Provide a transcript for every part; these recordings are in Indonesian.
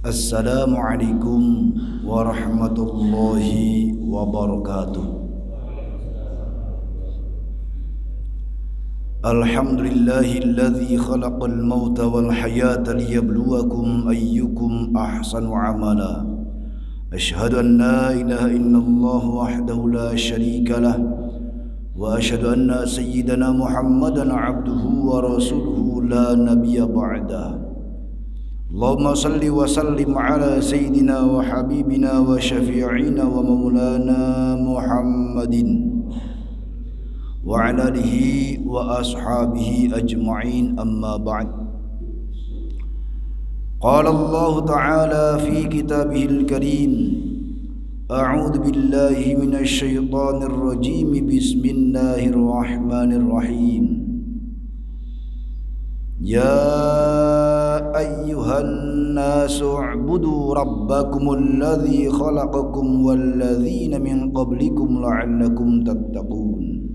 Assalamualaikum warahmatullahi wabarakatuh. Alhamdulillahilladzi khalaqal mauta wal hayata liyabluwakum ayyukum ahsanu amala. Ashhadu an la ilaha illallah wahdahu la syarika lah wa ashhadu anna sayyidana Muhammadan abduhu wa rasuluhu la nabiyya ba'dah. Allahumma salli wa sallim ala sayyidina wa habibina wa syafi'ina wa maulana Muhammadin wa ala alihi wa ashabihi ajma'in, amma ba'd. Qala Allah ta'ala fi kitabihil karim, a'udzu billahi minasy syaithanir rajim, bismillahirrahmanirrahim. Ya ayyuhan nasu u'budu rabbakumul ladzi khalaqakum wal ladzina min qablikum la'allakum tattaqun.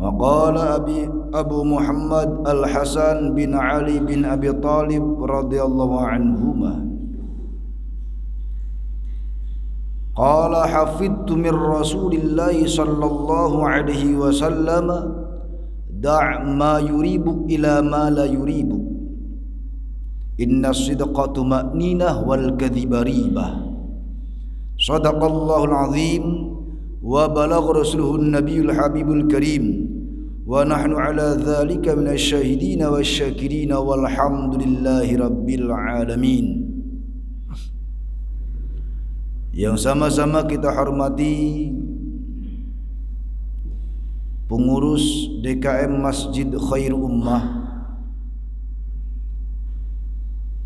Wa qala Abu Muhammad Al-Hasan bin Ali bin Abi Talib radhiyallahu anhuma, qala hafidtu min Rasulillahi sallallahu alaihi wasallam, da' ma yuribu ila ma la yuribu, inna sidqa tuma'ninah wal kadhiba ribah. Sadaqallahul azim wa balagha rasuluhun nabiyul habibul karim wa nahnu ala dhalika minasy syahidin wasyakirin walhamdulillahi rabbil alamin. Yang sama-sama kita hormati pengurus DKM Masjid Khair Ummah,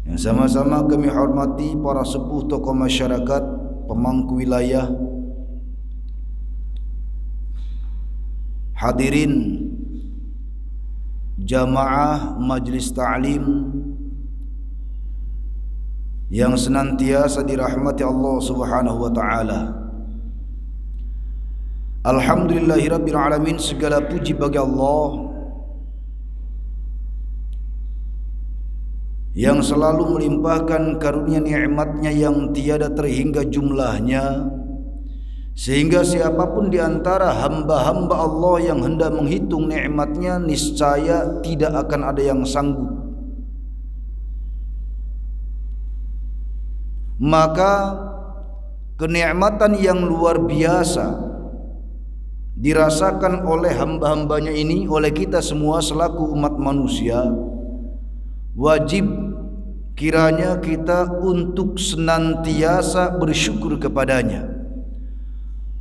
yang sama-sama kami hormati para sepuh tokoh masyarakat, pemangku wilayah, hadirin jamaah majlis ta'lim yang senantiasa dirahmati Allah Subhanahu wa taala. Alhamdulillahirabbil alamin, segala puji bagi Allah yang selalu melimpahkan karunia nikmatnya yang tiada terhingga jumlahnya, sehingga siapapun di antara hamba-hamba Allah yang hendak menghitung nikmatnya niscaya tidak akan ada yang sanggup. Maka kenikmatan yang luar biasa dirasakan oleh hamba-hambanya ini, oleh kita semua selaku umat manusia. Wajib kiranya kita untuk senantiasa bersyukur kepadanya.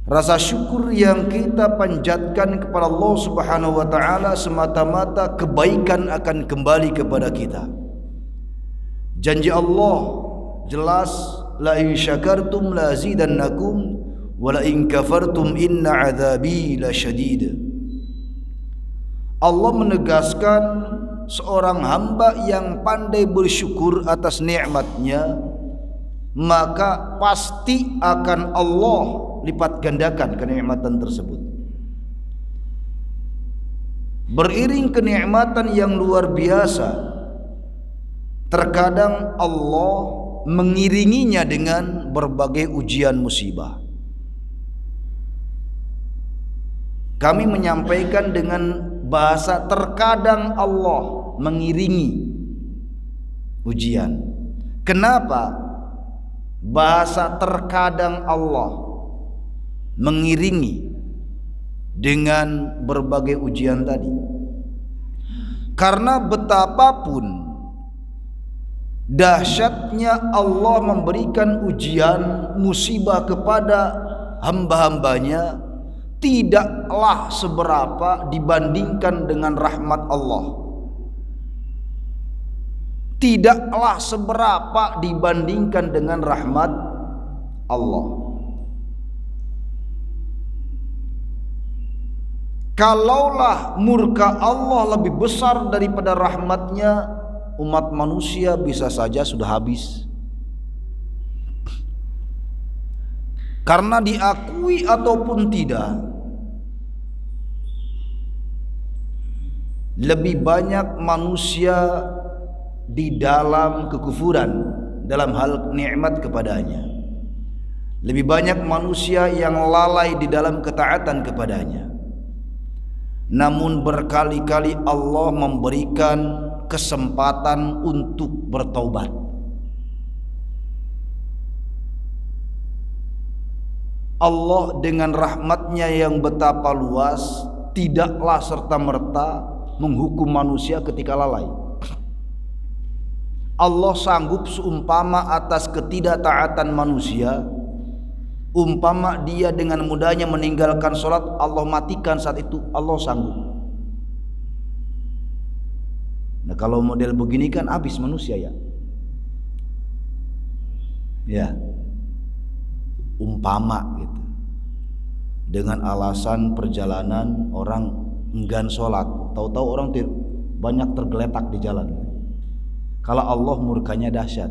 Rasa syukur yang kita panjatkan kepada Allah Subhanahu wa taala semata-mata kebaikan akan kembali kepada kita. Janji Allah jelas, la in syakartum la azidannakum wa la in kafartum inna adzabi lasyadid. Allah menegaskan seorang hamba yang pandai bersyukur atas nikmatnya, maka pasti akan Allah lipat gandakan kenikmatan tersebut. Beriring kenikmatan yang luar biasa, terkadang Allah mengiringinya dengan berbagai ujian musibah. Kami menyampaikan dengan bahasa terkadang Allah mengiringi ujian. Kenapa bahasa terkadang Allah mengiringi dengan berbagai ujian tadi? Karena betapapun dahsyatnya Allah memberikan ujian musibah kepada hamba-hambanya, tidaklah seberapa dibandingkan dengan rahmat Allah. Tidaklah seberapa dibandingkan dengan rahmat Allah. Kalaulah murka Allah lebih besar daripada rahmatnya, umat manusia bisa saja sudah habis. Karena diakui ataupun tidak, lebih banyak manusia di dalam kekufuran dalam hal nikmat kepadanya. Lebih banyak manusia yang lalai di dalam ketaatan kepadanya. Namun berkali-kali Allah memberikan kesempatan untuk bertaubat. Allah dengan rahmatnya yang betapa luas tidaklah serta-merta menghukum manusia ketika lalai. Allah sanggup seumpama atas ketidaktaatan manusia, umpama dia dengan mudahnya meninggalkan sholat, Allah matikan saat itu, Allah sanggup. Nah kalau model begini kan habis manusia ya. Ya, umpama gitu. Dengan alasan perjalanan orang enggan sholat, tahu-tahu orang banyak tergeletak di jalan. Kalau Allah murkanya dahsyat.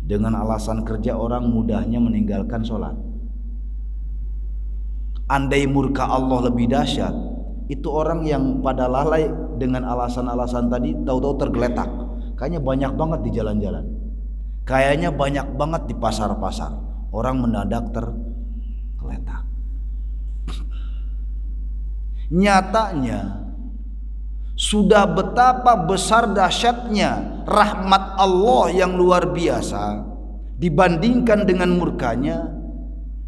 Dengan alasan kerja orang mudahnya meninggalkan sholat. Andai murka Allah lebih dahsyat, itu orang yang pada lalai dengan alasan-alasan tadi tahu-tahu tergeletak. Kayaknya banyak banget di jalan-jalan. Kayaknya banyak banget di pasar-pasar. Orang mendadak tergeletak. Nyatanya sudah betapa besar dahsyatnya rahmat Allah yang luar biasa dibandingkan dengan murkanya.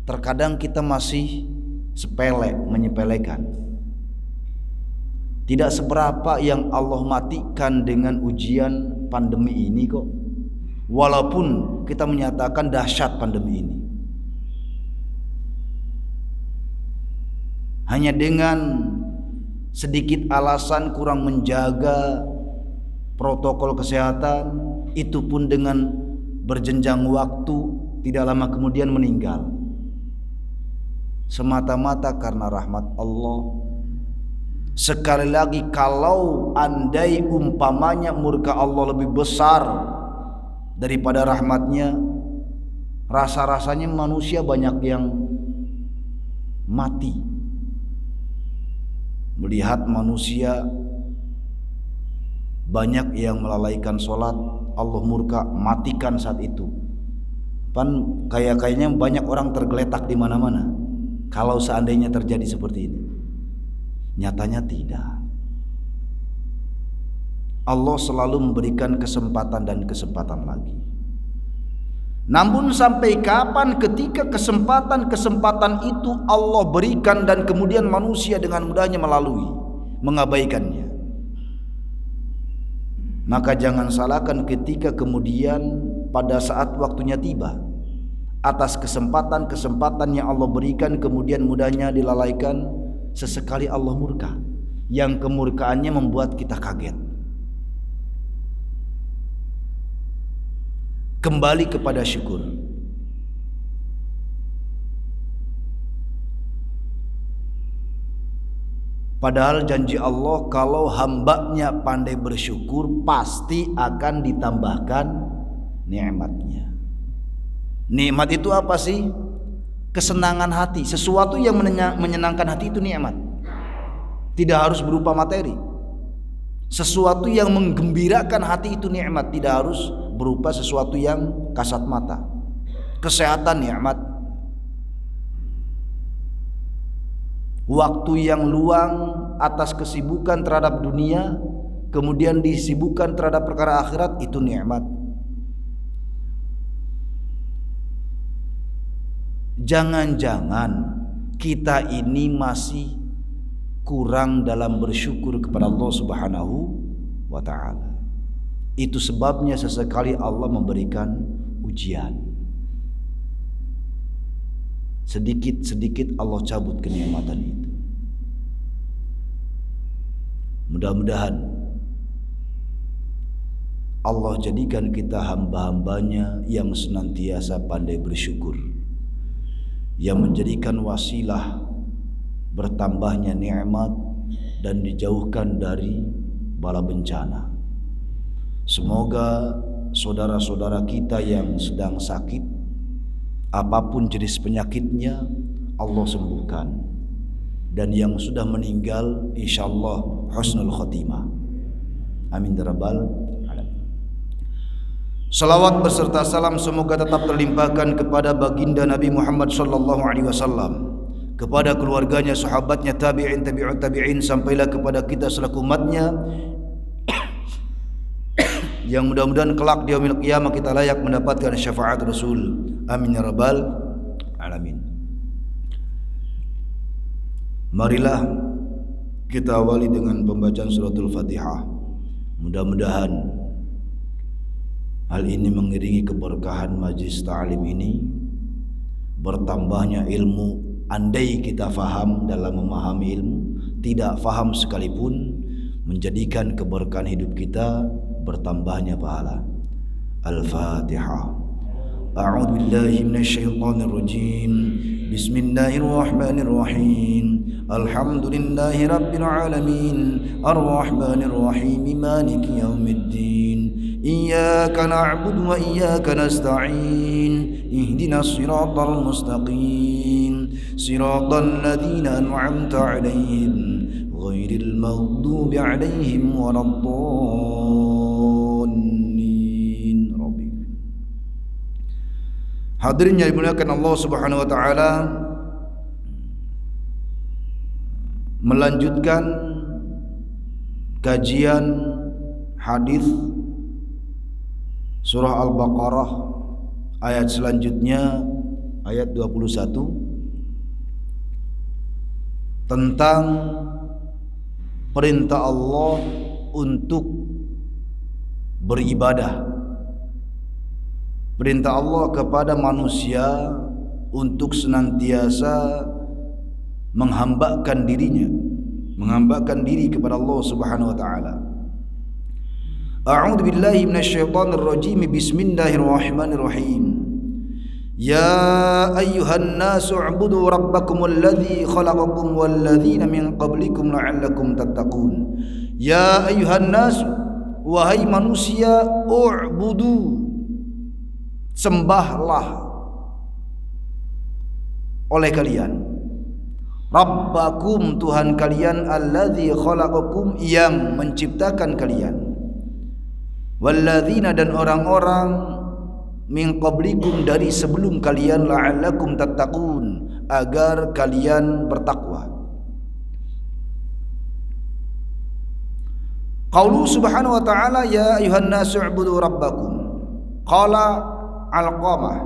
Terkadang kita masih sepele, menyepelekan. Tidak seberapa yang Allah matikan dengan ujian pandemi ini kok. Walaupun kita menyatakan dahsyat pandemi ini, hanya dengan sedikit alasan kurang menjaga protokol kesehatan, itu pun dengan berjenjang waktu, tidak lama kemudian meninggal. Semata-mata karena rahmat Allah. Sekali lagi, kalau andai umpamanya murka Allah lebih besar daripada rahmatnya, rasa-rasanya manusia banyak yang mati. Melihat manusia banyak yang melalaikan sholat, Allah murka, matikan saat itu. Kayaknya banyak orang tergeletak di mana-mana. Kalau seandainya terjadi seperti ini, nyatanya tidak. Allah selalu memberikan kesempatan dan kesempatan lagi. Namun sampai kapan ketika kesempatan-kesempatan itu Allah berikan dan kemudian manusia dengan mudahnya melalui, mengabaikannya. Maka jangan salahkan ketika kemudian pada saat waktunya tiba, atas kesempatan-kesempatan yang Allah berikan kemudian mudahnya dilalaikan, sesekali Allah murka, yang kemurkaannya membuat kita kaget. Kembali kepada syukur. Padahal janji Allah, kalau hambanya pandai bersyukur pasti akan ditambahkan nikmatnya. Nikmat itu apa sih? Kesenangan hati. Sesuatu yang menyenangkan hati itu nikmat. Tidak harus berupa materi. Sesuatu yang menggembirakan hati itu nikmat. Tidak harus berupa sesuatu yang kasat mata. Kesehatan nikmat. Waktu yang luang atas kesibukan terhadap dunia, kemudian disibukkan terhadap perkara akhirat, itu nikmat. Jangan-jangan kita ini masih kurang dalam bersyukur kepada Allah Subhanahu wa ta'ala. Itu sebabnya sesekali Allah memberikan ujian. Sedikit-sedikit Allah cabut kenikmatan itu. Mudah-mudahan Allah jadikan kita hamba-hambanya yang senantiasa pandai bersyukur, yang menjadikan wasilah bertambahnya nikmat dan dijauhkan dari bala bencana. Semoga saudara-saudara kita yang sedang sakit, apapun jenis penyakitnya, Allah sembuhkan. dan yang sudah meninggal insyaallah husnul khotimah. Amin ya rabbal alamin. Salawat beserta salam semoga tetap terlimpahkan kepada baginda Nabi Muhammad sallallahu alaihi wasallam, kepada keluarganya, sahabatnya, tabi'in, tabi'ut tabi'in, sampailah kepada kita selaku umatnya yang mudah-mudahan kelak di yaumil qiyamah kita layak mendapatkan syafaat Rasul. Amin ya rabbal alamin. Marilah kita awali dengan pembacaan suratul Fatihah. Mudah-mudahan hal ini mengiringi keberkahan majlis ta'lim ini, bertambahnya ilmu. Andai kita faham dalam memahami ilmu, tidak faham sekalipun, menjadikan keberkahan hidup kita, bertambahnya pahala. Al-Fatihah. A'udzu billahi minasyaitonir rajim. Bismillahirrahmanirrahim. Alhamdulillahi rabbil alamin. Arrahmanir rahim. Maliki yaumiddin. Iyyaka na'budu wa iyyaka nasta'in. Ihdinas siratal mustaqim. Siratal ladzina an'amta 'alaihim ghairil maghdubi 'alaihim waladdallin. Rabbi. Hadirin yang dimuliakan Allah Subhanahu wa taala, melanjutkan kajian hadis surah Al-Baqarah ayat selanjutnya, ayat 21, tentang perintah Allah untuk beribadah, perintah Allah kepada manusia untuk senantiasa menghambakan dirinya, menghambakan diri kepada Allah Subhanahu wa taala. A'udzu billahi minasyaitonir rajim. Bismillahirrahmanirrahim. Ya ayyuhan nasu u'budu rabbakumul ladzi khalaqakum wal ladzina min qablikum la'allakum tattaqun. Ya ayyuhan nasu, wahai manusia, u'budu, sembahlah oleh kalian, rabbakum, Tuhan kalian, alladzi khalaqakum, yang menciptakan kalian, wal ladzina, dan orang-orang, min qablikum, dari sebelum kalian, la'allakum tattaqun, agar kalian bertakwa. Qaulu subhanahu wa ta'ala, ya ayuhan nasu u'budu rabbakum. Qala Alqamah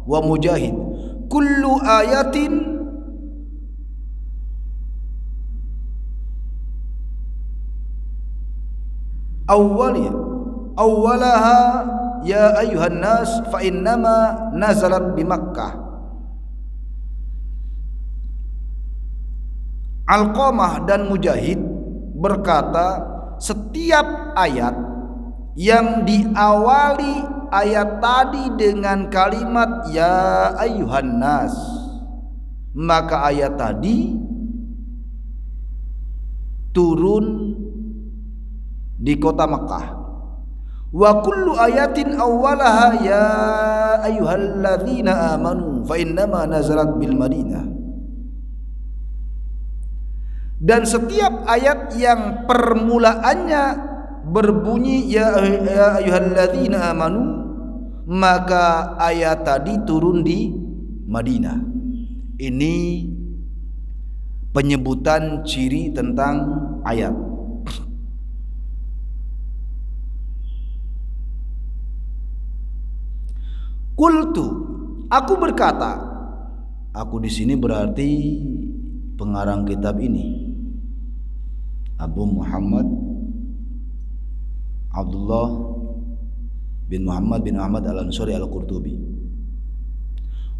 wa Mujahid, kullu ayatin awwalaha ya ayuhan nas fa innama nazalat bi Makkah. Alqamah dan Mujahid berkata, setiap ayat yang diawali ayat tadi dengan kalimat ya ayuhan nas, maka ayat tadi turun di kota Makkah. Wa kullu ayatin awwalaha ya ayyuhalladzina amanu fa innama nazalat bil Madinah. Dan setiap ayat yang permulaannya berbunyi ya ayyuhalladzina amanu, maka ayat tadi turun di Madinah. Ini penyebutan ciri tentang ayat. Qultu, aku berkata, aku di sini berarti pengarang kitab ini, Abu Muhammad Abdullah bin Muhammad bin Ahmad al-Ansari al-Qurtubi.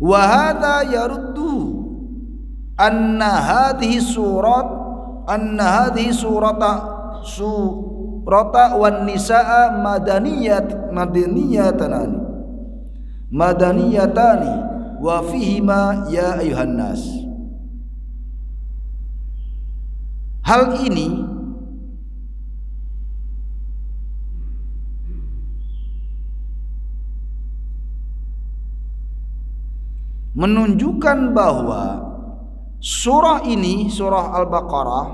Wa hadha yaruddu anna hadhihi surata wan nisaa madaniyatani wa fihima ya ayuhan nas. Hal ini menunjukkan bahwa Surah ini, surah Al-Baqarah,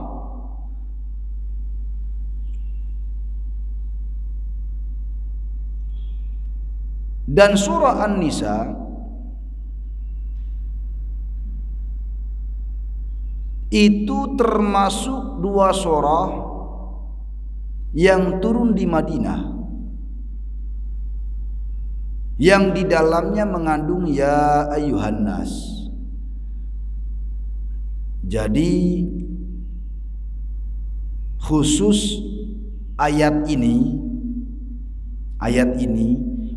dan surah An-Nisa itu termasuk dua surah yang turun di Madinah, yang di dalamnya mengandung ya ayyuhan nas. Jadi khusus ayat ini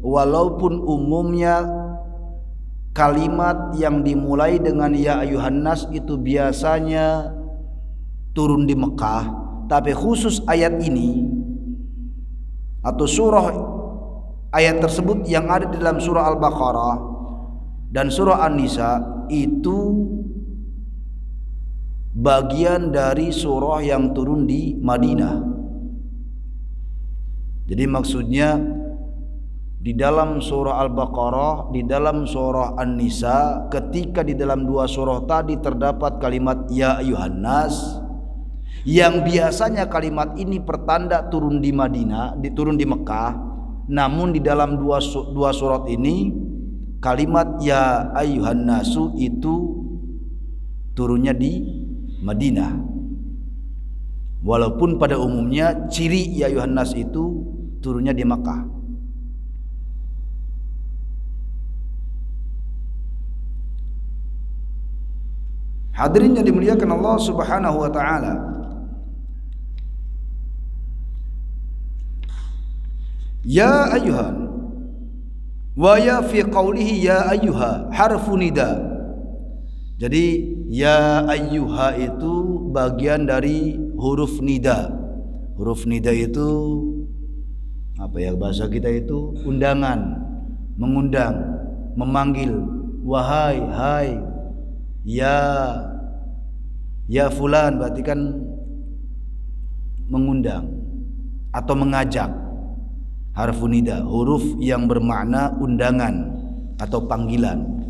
walaupun umumnya kalimat yang dimulai dengan ya ayyuhan nas itu biasanya turun di Mekah, tapi khusus ayat ini atau surah ayat tersebut yang ada di dalam surah Al-Baqarah dan surah An-Nisa itu bagian dari surah yang turun di Madinah. Jadi maksudnya di dalam surah Al-Baqarah, di dalam surah An-Nisa, ketika di dalam dua surah tadi terdapat kalimat ya ayyuhan nas, yang biasanya kalimat ini pertanda turun di Madinah, turun di Mekah, namun di dalam dua surat ini kalimat ya ayyuhan nasu itu turunnya di Madinah. Walaupun pada umumnya ciri ya ayyuhan nas itu turunnya di Makkah. Hadirin yang dimuliakan Allah Subhanahu wa taala. Ya ayyuhan wa ya fi qawlihi ya ayyuha harfu nida. Jadi ya ayyuha itu bagian dari huruf nida. Huruf nida itu apa ya, bahasa kita itu undangan, mengundang, memanggil, wahai, hai, ya fulan, berarti kan mengundang atau mengajak. Harfu nida, huruf yang bermakna undangan atau panggilan.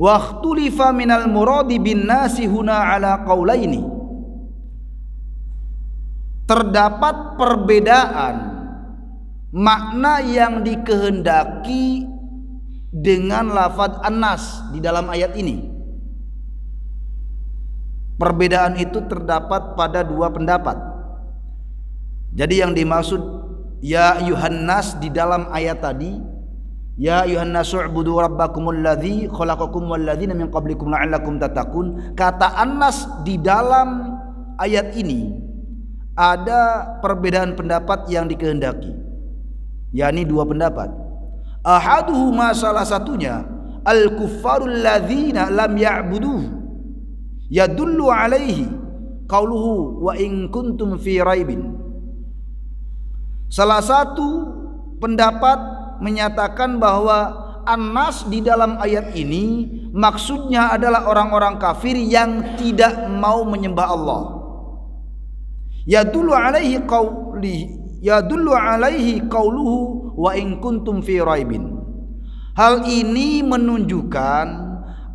Waqtulifa minal muradi bin nasi huna ala qaulaini. Terdapat perbedaan makna yang dikehendaki dengan lafaz an-nas di dalam ayat ini. Perbedaan itu terdapat pada dua pendapat. Jadi yang dimaksud ya ayyuhan nas di dalam ayat tadi, ya ayyuhan nasu ubudu rabbakumul ladzi khalaqakum wal ladzina min qablikum la'allakum tattaqun. Kata an-nas di dalam ayat ini ada perbedaan pendapat yang dikehendaki, yakni dua pendapat. Ahaduhuma, salah satunya, al-kuffarul ladzina lam ya'buduhu yadullu alaihi qauluhu wa in kuntum fi raibin. Salah satu pendapat menyatakan bahwa an-nas di dalam ayat ini maksudnya adalah orang-orang kafir yang tidak mau menyembah Allah. Yadullu alaihi qauluhu wa in kuntum fi raibin. Hal ini menunjukkan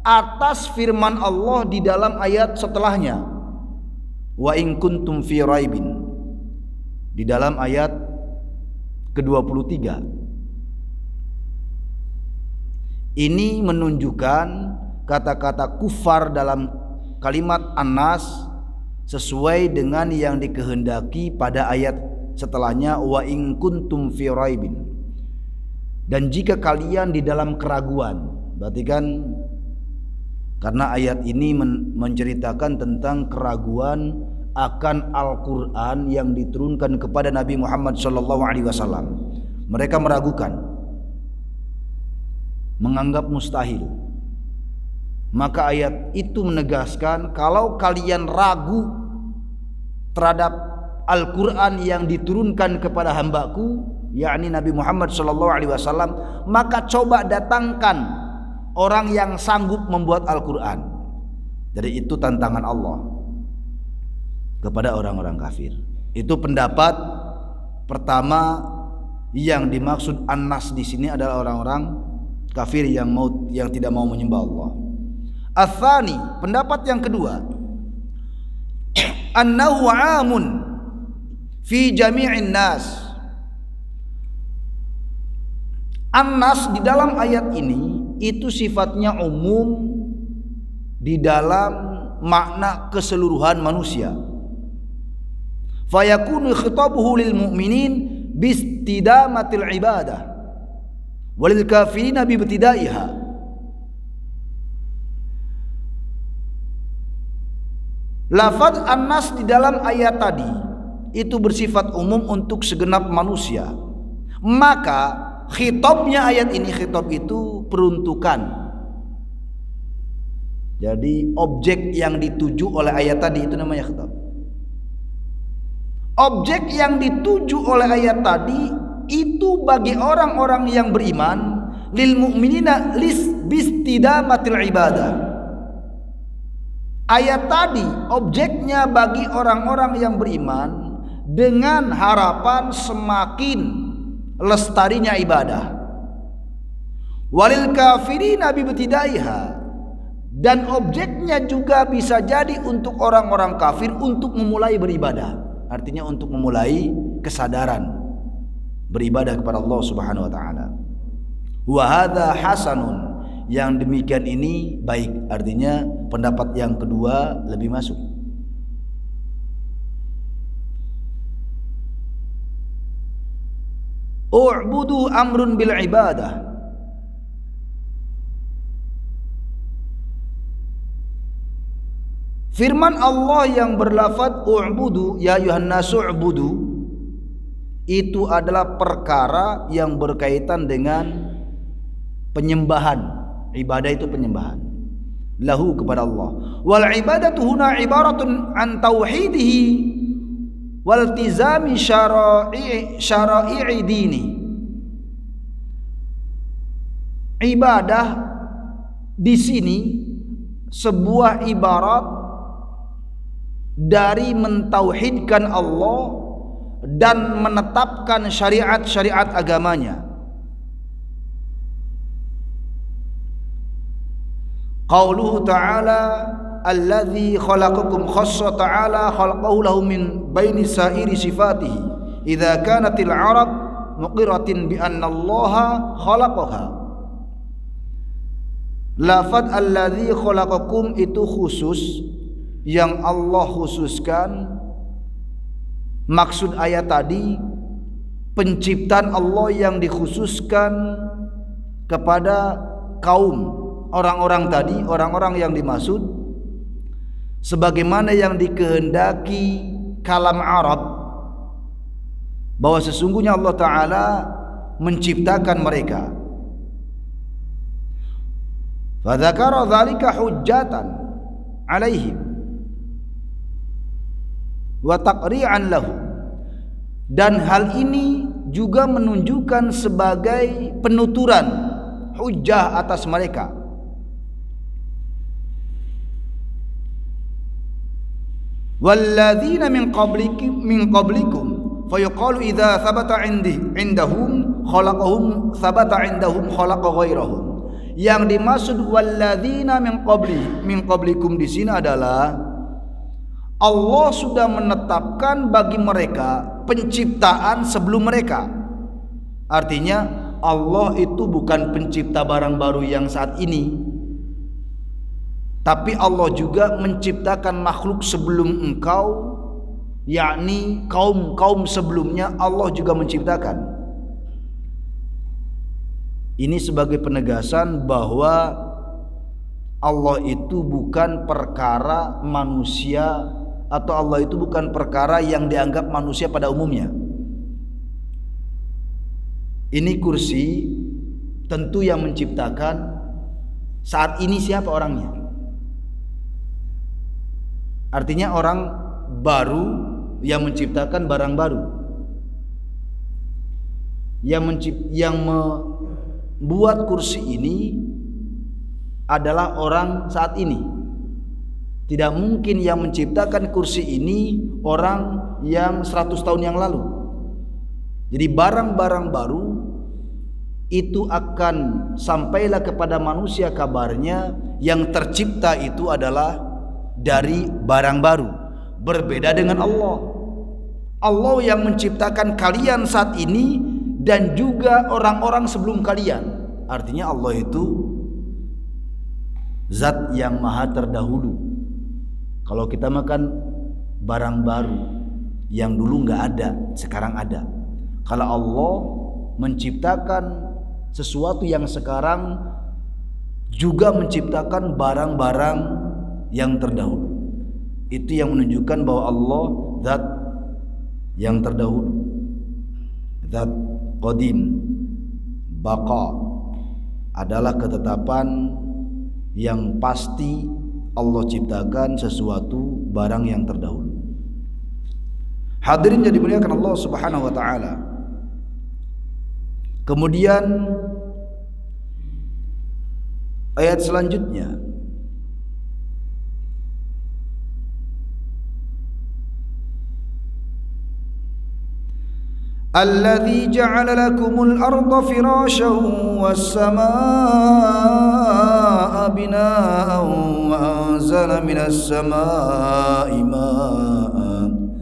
atas firman Allah di dalam ayat setelahnya, wa in kuntum fi raibin, di dalam ayat ke-23. Ini menunjukkan kata-kata kufar dalam kalimat an-nas sesuai dengan yang dikehendaki pada ayat setelahnya, wa in kuntum fi raibin. Dan jika kalian di dalam keraguan, berarti kan karena ayat ini menceritakan tentang keraguan akan Al-Quran yang diturunkan kepada Nabi Muhammad SAW. Mereka meragukan, menganggap mustahil. Maka ayat itu menegaskan kalau kalian ragu terhadap Al-Quran yang diturunkan kepada hambaku, yakni Nabi Muhammad SAW, maka coba datangkan orang yang sanggup membuat Al-Quran. Jadi itu tantangan Allah kepada orang-orang kafir. Itu pendapat pertama Yang dimaksud an-nas di sini adalah orang-orang kafir yang tidak mau menyembah Allah. Ats-tsani, pendapat yang kedua, annahu 'amun fi jami'in nas. An-nas di dalam ayat ini itu sifatnya umum di dalam makna keseluruhan manusia. Fayakunu khitabuhu lil mu'minin bistidamatil ibadah walil kafirina bibtidaiha. Lafaz an-nas di dalam ayat tadi itu bersifat umum untuk segenap manusia. Maka khitabnya ayat ini, khitab itu peruntukan. Jadi objek yang dituju oleh ayat tadi itu namanya khitab. Objek yang dituju oleh ayat tadi itu bagi orang-orang yang beriman, lil mu'minina bistidamatil ibadah. Ayat tadi objeknya bagi orang-orang yang beriman dengan harapan semakin lestarinya ibadah. Walil kafirina bibtidaiha, dan objeknya juga bisa jadi untuk orang-orang kafir untuk memulai beribadah. Artinya untuk memulai kesadaran beribadah kepada Allah Subhanahu wa taala. Wa hadza hasanun, yang demikian ini baik. Artinya pendapat yang kedua lebih masuk. U'budu amrun bil ibadah. Firman Allah yang berlafaz u'budu, ya ayuhan nasu u'budu, itu adalah perkara yang berkaitan dengan penyembahan. Ibadah itu penyembahan lahu kepada Allah. Wal ibadatu huna ibaratun an tauhidihi wal tizami syara'i dini. Ibadah di sini sebuah ibarat dari mentauhidkan Allah dan menetapkan syariat-syariat agamanya. Qauluhu ta'ala alladzi khalaqakum khassa ta'ala khalaqahu lahu min baini sa'iri sifatihi idza kanatil arab muqirratin bi anna allaha khalaqaha. Lafaz alladzi khalaqakum itu khusus, yang Allah khususkan. Maksud ayat tadi penciptaan Allah yang dikhususkan kepada kaum orang-orang tadi, orang-orang yang dimaksud sebagaimana yang dikehendaki kalam Arab, bahwa sesungguhnya Allah Ta'ala menciptakan mereka. Fadzakara dzalika hujjatan alaihim wa taqri'an lahu, dan hal ini juga menunjukkan sebagai penuturan hujjah atas mereka. Walladzina min qablikum fayuqalu idza thabata indahum khalaqahum thabata indahum khalaqa ghairahum. Yang dimaksud walladzina min qablikum di sini adalah Allah sudah menetapkan bagi mereka penciptaan sebelum mereka. Artinya Allah itu bukan pencipta barang baru yang saat ini, tapi Allah juga menciptakan makhluk sebelum engkau, yakni kaum-kaum sebelumnya Allah juga menciptakan. Ini sebagai penegasan bahwa Allah itu bukan perkara manusia, atau Allah itu bukan perkara yang dianggap manusia pada umumnya. Ini kursi tentu yang menciptakan saat ini siapa orangnya. Artinya orang baru yang menciptakan barang baru. Yang membuat kursi ini adalah orang saat ini. Tidak mungkin yang menciptakan kursi ini orang yang 100 tahun yang lalu. Jadi barang-barang baru itu akan sampailah kepada manusia kabarnya yang tercipta itu adalah dari barang baru. Berbeda dengan Allah. Allah yang menciptakan kalian saat ini dan juga orang-orang sebelum kalian. Artinya Allah itu zat yang maha terdahulu. Kalau kita makan barang baru yang dulu nggak ada, sekarang ada. Kalau Allah menciptakan sesuatu yang sekarang juga menciptakan barang-barang yang terdahulu. Itu yang menunjukkan bahwa Allah zat yang terdahulu, zat qadim, baqa, adalah ketetapan yang pasti Allah ciptakan sesuatu barang yang terdahulu. Hadirin yang dimuliakan Allah Subhanahu wa taala. Kemudian ayat selanjutnya, alladzi ja'ala lakumul arda firasyan was samaa'a binaa'an wa anzala minas samaa'i maa'an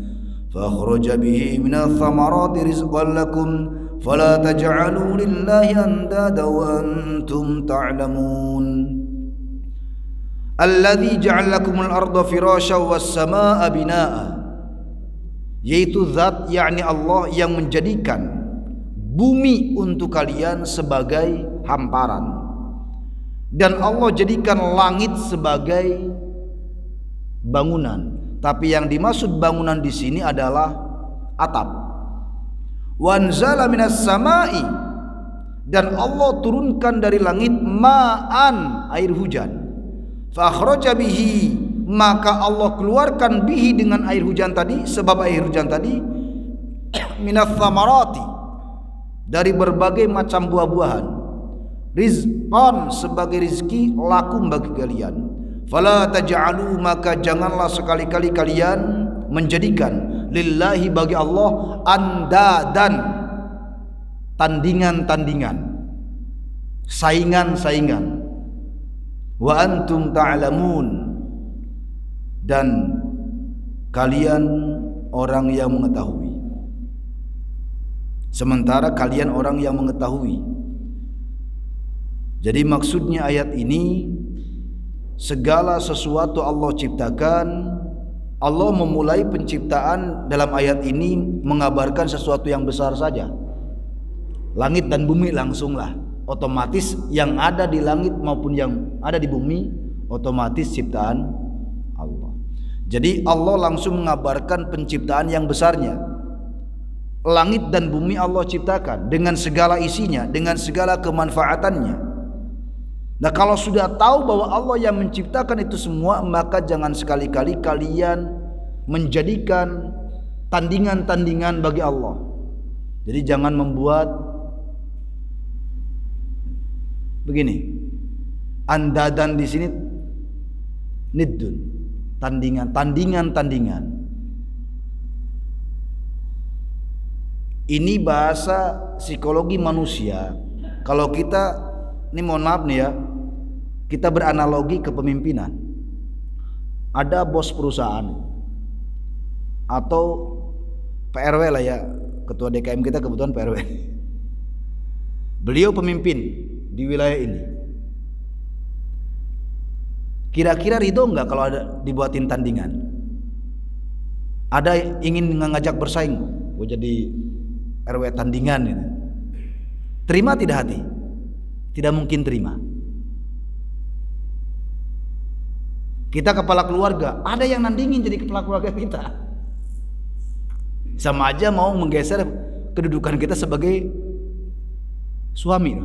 fa akhraja bihi minats thamarati rizqan lakum fala taj'alu lillahi andada wa antum ta'lamun. Alladzi ja'ala lakumul arda firasyan was samaa'a binaa'an, yaitu zat yakni Allah yang menjadikan bumi untuk kalian sebagai hamparan, dan Allah jadikan langit sebagai bangunan. Tapi yang dimaksud bangunan di sini adalah atap. Wanzala minas samai, dan Allah turunkan dari langit ma'an, air hujan. Fa akhraja bihi, maka Allah keluarkan bihi dengan air hujan tadi, sebab air hujan tadi, minats thamarati, dari berbagai macam buah-buahan, rizqan, sebagai rizki lakum bagi kalian. Fala taj'alu, maka janganlah sekali-kali kalian menjadikan lillahi, bagi Allah, andadan, tandingan-tandingan, saingan-saingan. Wa antum ta'lamun, dan kalian orang yang mengetahui, sementara kalian orang yang mengetahui. Jadi maksudnya ayat ini, segala sesuatu Allah ciptakan. Allah memulai penciptaan dalam ayat ini mengabarkan sesuatu yang besar saja. Langit dan bumi langsunglah, otomatis yang ada di langit maupun yang ada di bumi otomatis ciptaan Allah. Jadi Allah langsung mengabarkan penciptaan yang besarnya. Langit dan bumi Allah ciptakan dengan segala isinya, dengan segala kemanfaatannya. Nah, kalau sudah tahu bahwa Allah yang menciptakan itu semua, maka jangan sekali-kali kalian menjadikan tandingan-tandingan bagi Allah. Jadi jangan membuat begini, andadan di sini niddun, tandingan. Ini bahasa psikologi manusia. Kalau kita, ini mohon maaf nih ya, kita beranalogi kepemimpinan. Ada bos perusahaan atau PRW lah ya, ketua DKM kita kebetulan PRW. Beliau pemimpin di wilayah ini. Kira-kira ridho enggak kalau ada dibuatin tandingan? Ada ingin ngajak bersaing, gue jadi RW tandingan gitu. Terima tidak hati? Tidak mungkin terima. Kita kepala keluarga, ada yang nandingin jadi kepala keluarga kita. Sama aja mau menggeser kedudukan kita sebagai suami.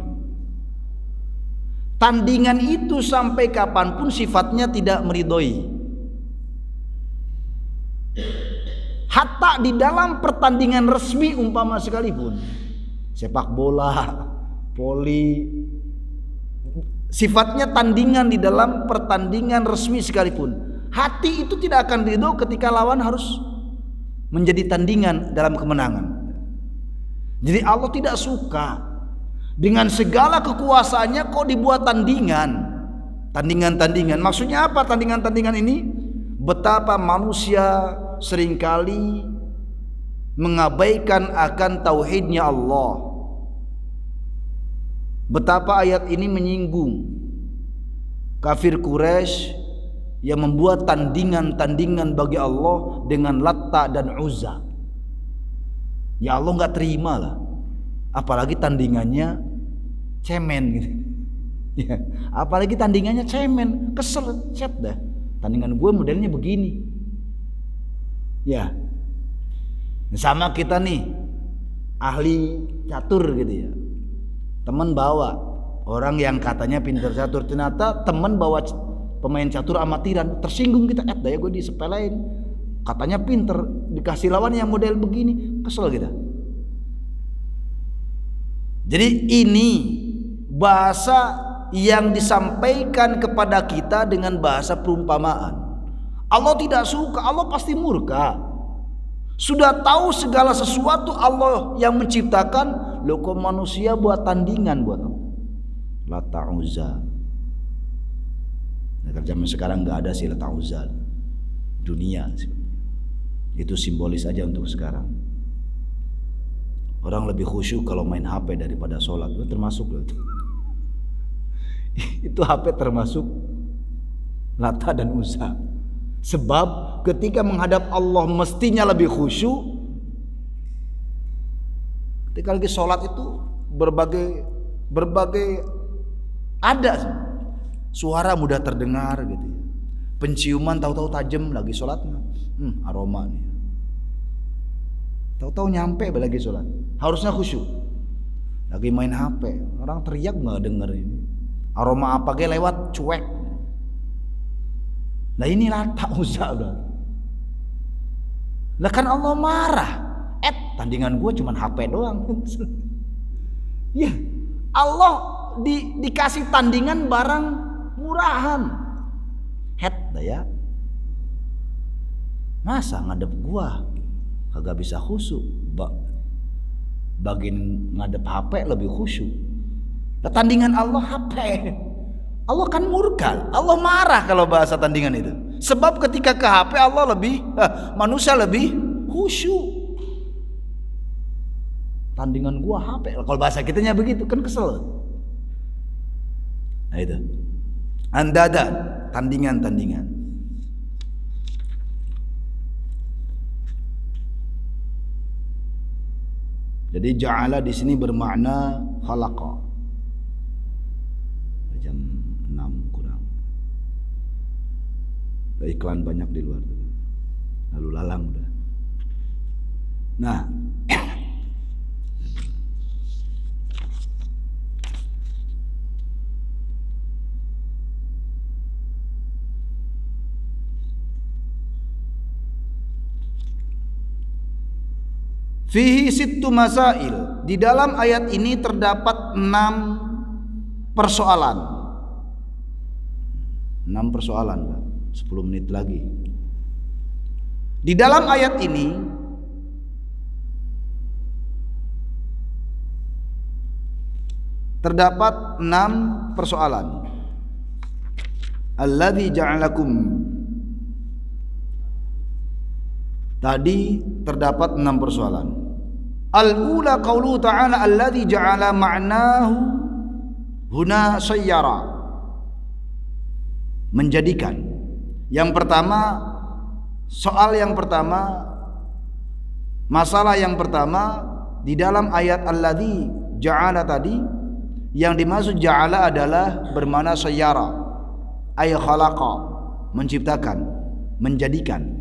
Tandingan itu sampai kapanpun sifatnya tidak meridhoi. Hatta di dalam pertandingan resmi umpama sekalipun, sepak bola, voli, sifatnya tandingan di dalam pertandingan resmi sekalipun, hati itu tidak akan ridho ketika lawan harus menjadi tandingan dalam kemenangan. Jadi Allah tidak suka dengan segala kekuasaannya kok dibuat tandingan-tandingan. Maksudnya apa tandingan-tandingan ini? Betapa manusia seringkali mengabaikan akan tauhidnya Allah. Betapa ayat ini menyinggung kafir Quraisy yang membuat tandingan-tandingan bagi Allah dengan Latta dan Uzza. Ya Allah nggak terima lah, apalagi tandingannya cemen gitu. Ya, apalagi tandingannya cemen, kesel, cet dah. Tandingan gue modelnya begini. Ya, sama kita nih ahli catur gitu ya. Teman bawa orang yang katanya pintar catur, ternyata teman bawa pemain catur amatiran, tersinggung kita. Daya gue disepelein, katanya pinter, dikasih lawan yang model begini, kesel kita. Jadi ini bahasa yang disampaikan kepada kita dengan bahasa perumpamaan. Allah tidak suka, Allah pasti murka. Sudah tahu segala sesuatu Allah yang menciptakan, loh kok manusia buat tandingan buat Allah. Lata Uzza. Nah, zaman sekarang nggak ada sih Lata Uzza. Dunia itu simbolis aja untuk sekarang. Orang lebih khusyuk kalau main HP daripada sholat. Itu termasuk loh. Itu HP termasuk Lata dan Uzza. Sebab ketika menghadap Allah mestinya lebih khusyuk. Ketika lagi sholat itu berbagai ada suara mudah terdengar gitu. Penciuman tahu-tahu tajam lagi sholat. Aroma nih. Tahu-tahu nyampe lagi sholat. Harusnya khusyuk. Lagi main HP, orang teriak nggak denger ini. Aroma apa kayak lewat cuek. Nah ini Lata Uzza udah. Lah kan Allah marah. Tandingan gue cuman HP doang. Ya, Allah dikasih tandingan barang murahan. Dah ya. Masa ngadep gua kagak bisa khusyuk. Bagian ngadep HP lebih khusyuk. Nah, tandingan Allah HP. Allah kan murka, Allah marah kalau bahasa tandingan itu. Sebab ketika ke HP Allah manusia lebih khusyuk. Tandingan gua HP. Kalau bahasa kitanya begitu kan kesel. Nah itu. Andada, tandingan-tandingan. Jadi ja'ala di sini bermakna khalaqa. Jam 6 kurang. Ada iklan banyak di luar. Lalu lalang udah. Nah, fihi sittu masail. Di dalam ayat ini terdapat 6 persoalan. 6 persoalan, Pak. 10 menit lagi. Di dalam ayat ini terdapat 6 persoalan. Alladzi ja'alakum. Tadi terdapat 6 persoalan. Al-ula qaulu ta'ala alladzi ja'ala ma'nahu huna sayyara. Menjadikan. Yang pertama, soal yang pertama, masalah yang pertama di dalam ayat alladzi ja'ala tadi, yang dimaksud ja'ala adalah bermakna sayyara, ay khalaqa, menciptakan, menjadikan.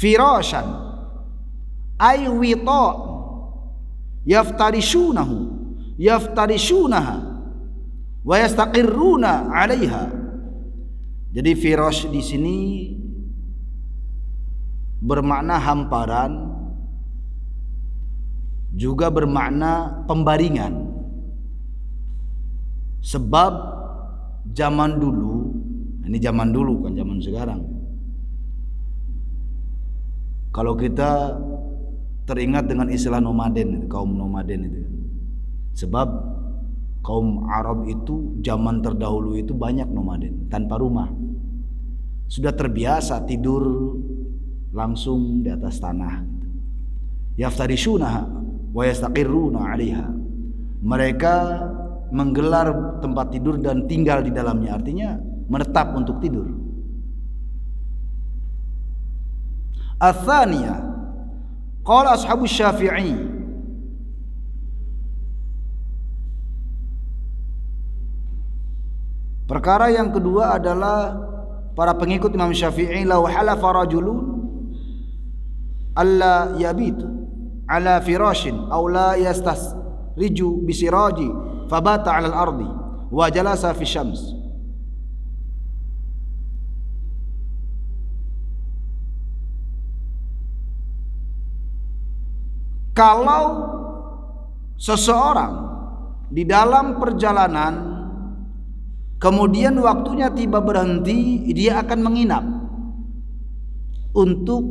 Firashan ay wita yaftarishunaha wa yastaqirruna 'alaiha. Jadi firash di sini bermakna hamparan, juga bermakna pembaringan. Sebab zaman dulu, ini zaman dulu kan zaman sekarang. Kalau kita teringat dengan istilah nomaden, kaum nomaden itu. Sebab kaum Arab itu zaman terdahulu itu banyak nomaden tanpa rumah. Sudah terbiasa tidur langsung di atas tanah. Yaftarishunaha wa yastaqirruna 'alaiha. Mereka menggelar tempat tidur dan tinggal di dalamnya, artinya menetap untuk tidur. Ats-tsaniyah qala ashabu Syafi'i, perkara yang kedua adalah para pengikut Imam Syafi'i, law halafa rajulun alla yabitu ala firashin aw la yastasriju bisiraji fabata 'ala al-ardi wa jalasa fi syams. Kalau seseorang di dalam perjalanan kemudian waktunya tiba berhenti, dia akan menginap untuk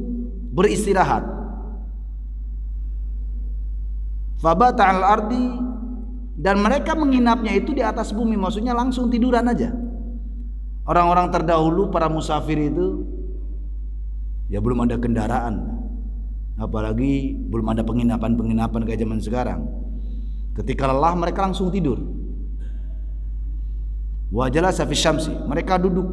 beristirahat. Fabata 'alal ardi, dan mereka menginapnya itu di atas bumi, maksudnya langsung tiduran aja. Orang-orang terdahulu, para musafir itu ya belum ada kendaraan, apalagi belum ada penginapan kayak zaman sekarang. Ketika lelah mereka langsung tidur. Wa jalasa fi syamsi, mereka duduk.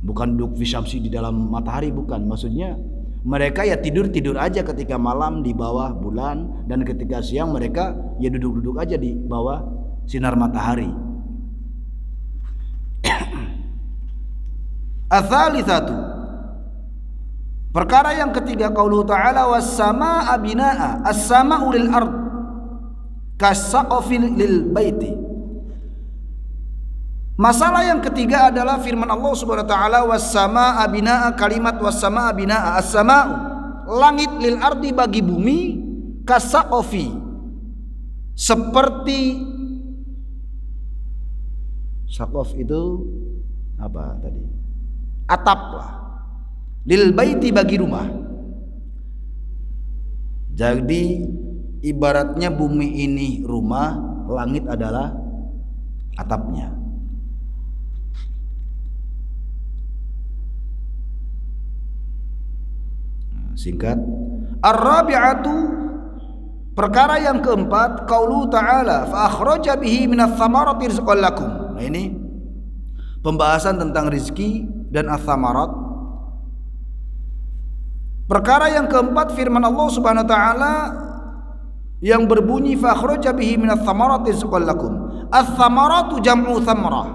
Bukan duduk fi syamsi di dalam matahari, bukan. Maksudnya mereka ya tidur aja ketika malam di bawah bulan, dan ketika siang mereka ya duduk aja di bawah sinar matahari. Ats-tsalitsatu, perkara yang ketiga, qauluhu ta'ala was-samaa'a binaa'a, as-samaa'u lil ard kas-saqfi lil baiti. Masalah yang ketiga adalah firman Allah Subhanahu wa taala was-samaa'a binaa'a, kalimat was-samaa'a binaa'a, as-samaa'u langit, lil ardi bagi bumi, kas-saqfi seperti saqaf itu apa tadi? Atap lah. Lil baiti bagi rumah. Jadi ibaratnya bumi ini rumah, langit adalah atapnya. Singkat, ar-rabi'atu, perkara yang keempat, qaulu ta'ala fa akhraja bihi minats tsamarati rizqan lakum. Nah, ini pembahasan tentang rizki dan ats-tsamarat. Perkara yang keempat, firman Allah Subhanahu wa taala yang berbunyi fa akhraja bihi minats tsamarati rizqan lakum. Ats-tsamaratu jam'u tsamrah.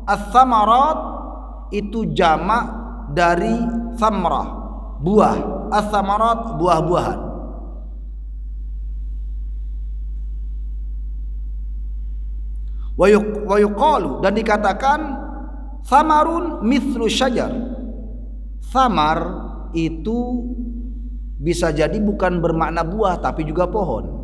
Ats-tsamarat itu jamak dari tsamrah, buah. Ats-tsamarat buah-buahan. Wa yuqalu, dan dikatakan tsamarun mithlu syajar. Tsamar itu bisa jadi bukan bermakna buah tapi juga pohon.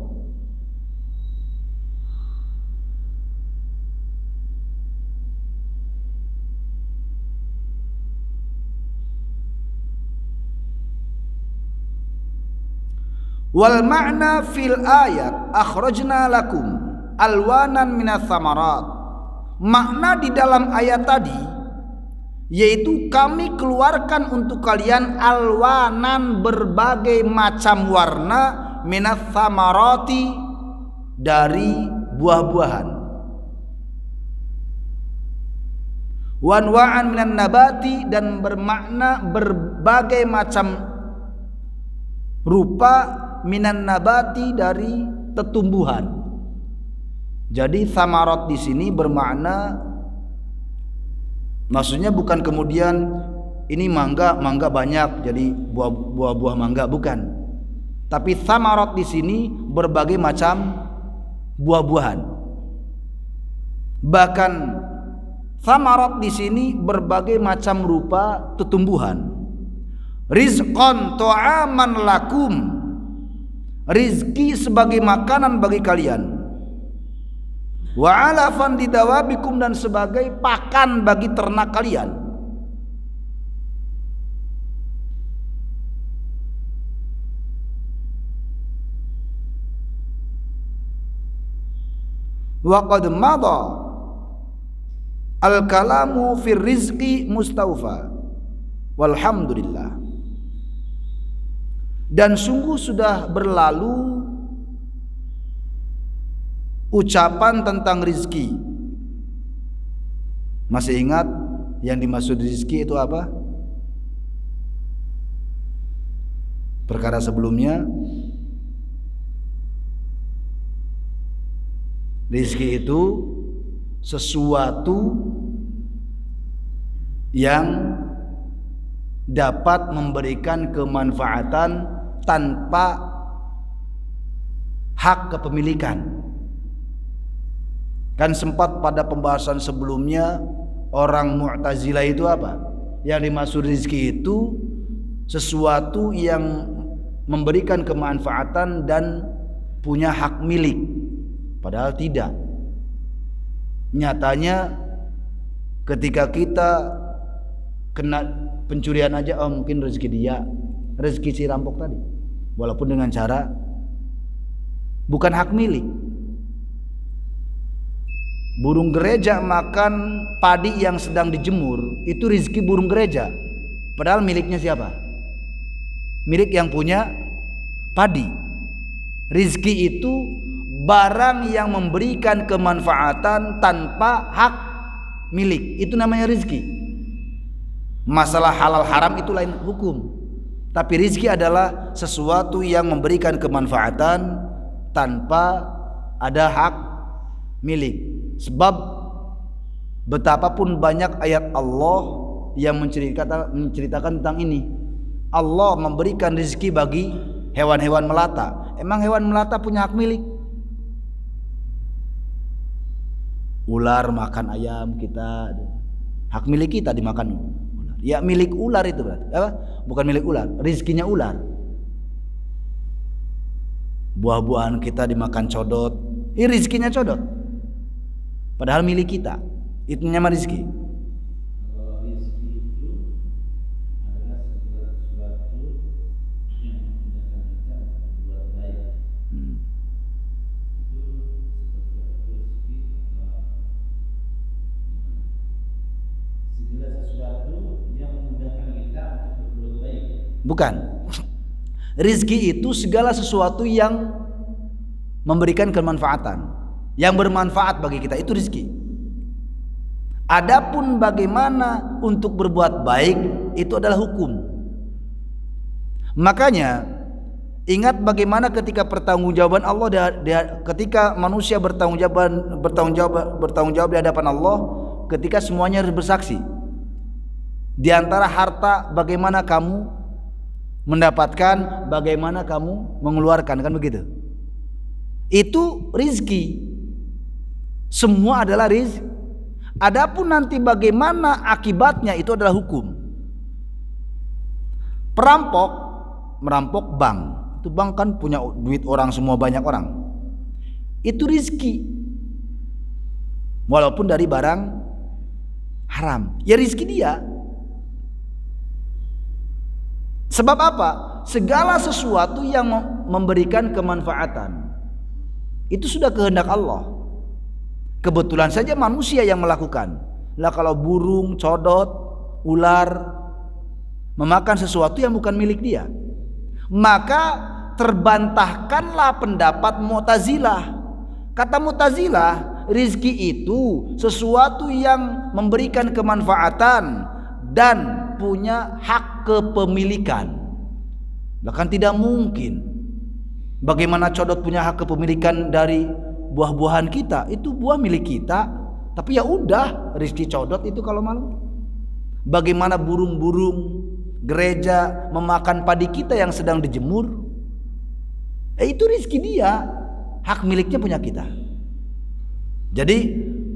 Wal ma'na fil ayat akhrajna lakum alwanan minats tsamarat. Makna di dalam ayat tadi yaitu kami keluarkan untuk kalian alwanan, berbagai macam warna, minats tsamarati dari buah-buahan, wanwa'an minan nabati, dan bermakna berbagai macam rupa, minan nabati dari tetumbuhan. Jadi tsamarat di sini bermakna, maksudnya bukan kemudian ini mangga banyak jadi buah mangga, bukan. Tapi tsamarat di sini berbagai macam buah-buahan. Bahkan tsamarat di sini berbagai macam rupa tetumbuhan. Rizqan ta'aman lakum, rizki sebagai makanan bagi kalian. Wa alafan lidawabikum, dan sebagai pakan bagi ternak kalian. Wa qad madha al-kalamu fir rizqi mustawfa. Walhamdulillah. Dan sungguh sudah berlalu ucapan tentang rizki. Masih ingat yang dimaksud rizki itu apa? Perkara sebelumnya, rizki itu sesuatu yang dapat memberikan kemanfaatan tanpa hak kepemilikan. Kan sempat pada pembahasan sebelumnya orang Mu'tazilah itu apa? Yang dimaksud rizki itu sesuatu yang memberikan kemanfaatan dan punya hak milik. Padahal tidak. Nyatanya ketika kita kena pencurian aja, oh mungkin rezeki dia, rezeki si rampok tadi, walaupun dengan cara bukan hak milik. Burung gereja makan padi yang sedang dijemur, itu rezeki burung gereja, padahal miliknya siapa? Milik yang punya padi. Rizki itu barang yang memberikan kemanfaatan tanpa hak milik, itu namanya rizki. Masalah halal haram itu lain hukum, tapi rizki adalah sesuatu yang memberikan kemanfaatan tanpa ada hak milik. Sebab betapapun banyak ayat Allah yang menceritakan tentang ini. Allah memberikan rizki bagi hewan-hewan melata. Emang hewan melata punya hak milik? Ular makan ayam kita, hak milik kita dimakan ular. Ya milik ular itu berarti apa? Bukan milik ular, rizkinya ular. Buah-buahan kita dimakan codot, ini rizkinya codot. Padahal milik kita, itu namanya rizki. Kalau rizki itu adalah segala sesuatu yang memudahkan kita untuk berbuat baik. Itu seperti apa rizki atau segala sesuatu yang memudahkan kita untuk berbuat baik. Bukan. Rizki itu segala sesuatu yang memberikan kemanfaatan, yang bermanfaat bagi kita, itu rizki. Adapun bagaimana untuk berbuat baik, itu adalah hukum. Makanya ingat bagaimana ketika pertanggungjawaban Allah, ketika manusia bertanggung jawab di hadapan Allah, ketika semuanya harus bersaksi. Di antara harta bagaimana kamu mendapatkan, bagaimana kamu mengeluarkan, kan begitu. Itu rizki. Semua adalah rizki. Adapun nanti bagaimana akibatnya, itu adalah hukum. Perampok merampok bank, itu bank kan punya duit orang semua, banyak orang. Itu rizki, walaupun dari barang haram, ya rizki dia. Sebab apa? Segala sesuatu yang memberikan kemanfaatan itu sudah kehendak Allah. Kebetulan saja manusia yang melakukan. Lah kalau burung, codot, ular memakan sesuatu yang bukan milik dia, maka terbantahkanlah pendapat Mu'tazilah. Kata Mu'tazilah, rizki itu sesuatu yang memberikan kemanfaatan dan punya hak kepemilikan. Bahkan tidak mungkin. Bagaimana codot punya hak kepemilikan dari buah-buahan kita? Itu buah milik kita, tapi ya udah, rizki codot itu kalau malam. Bagaimana burung-burung gereja memakan padi kita yang sedang dijemur? Itu rizki dia, hak miliknya punya kita. Jadi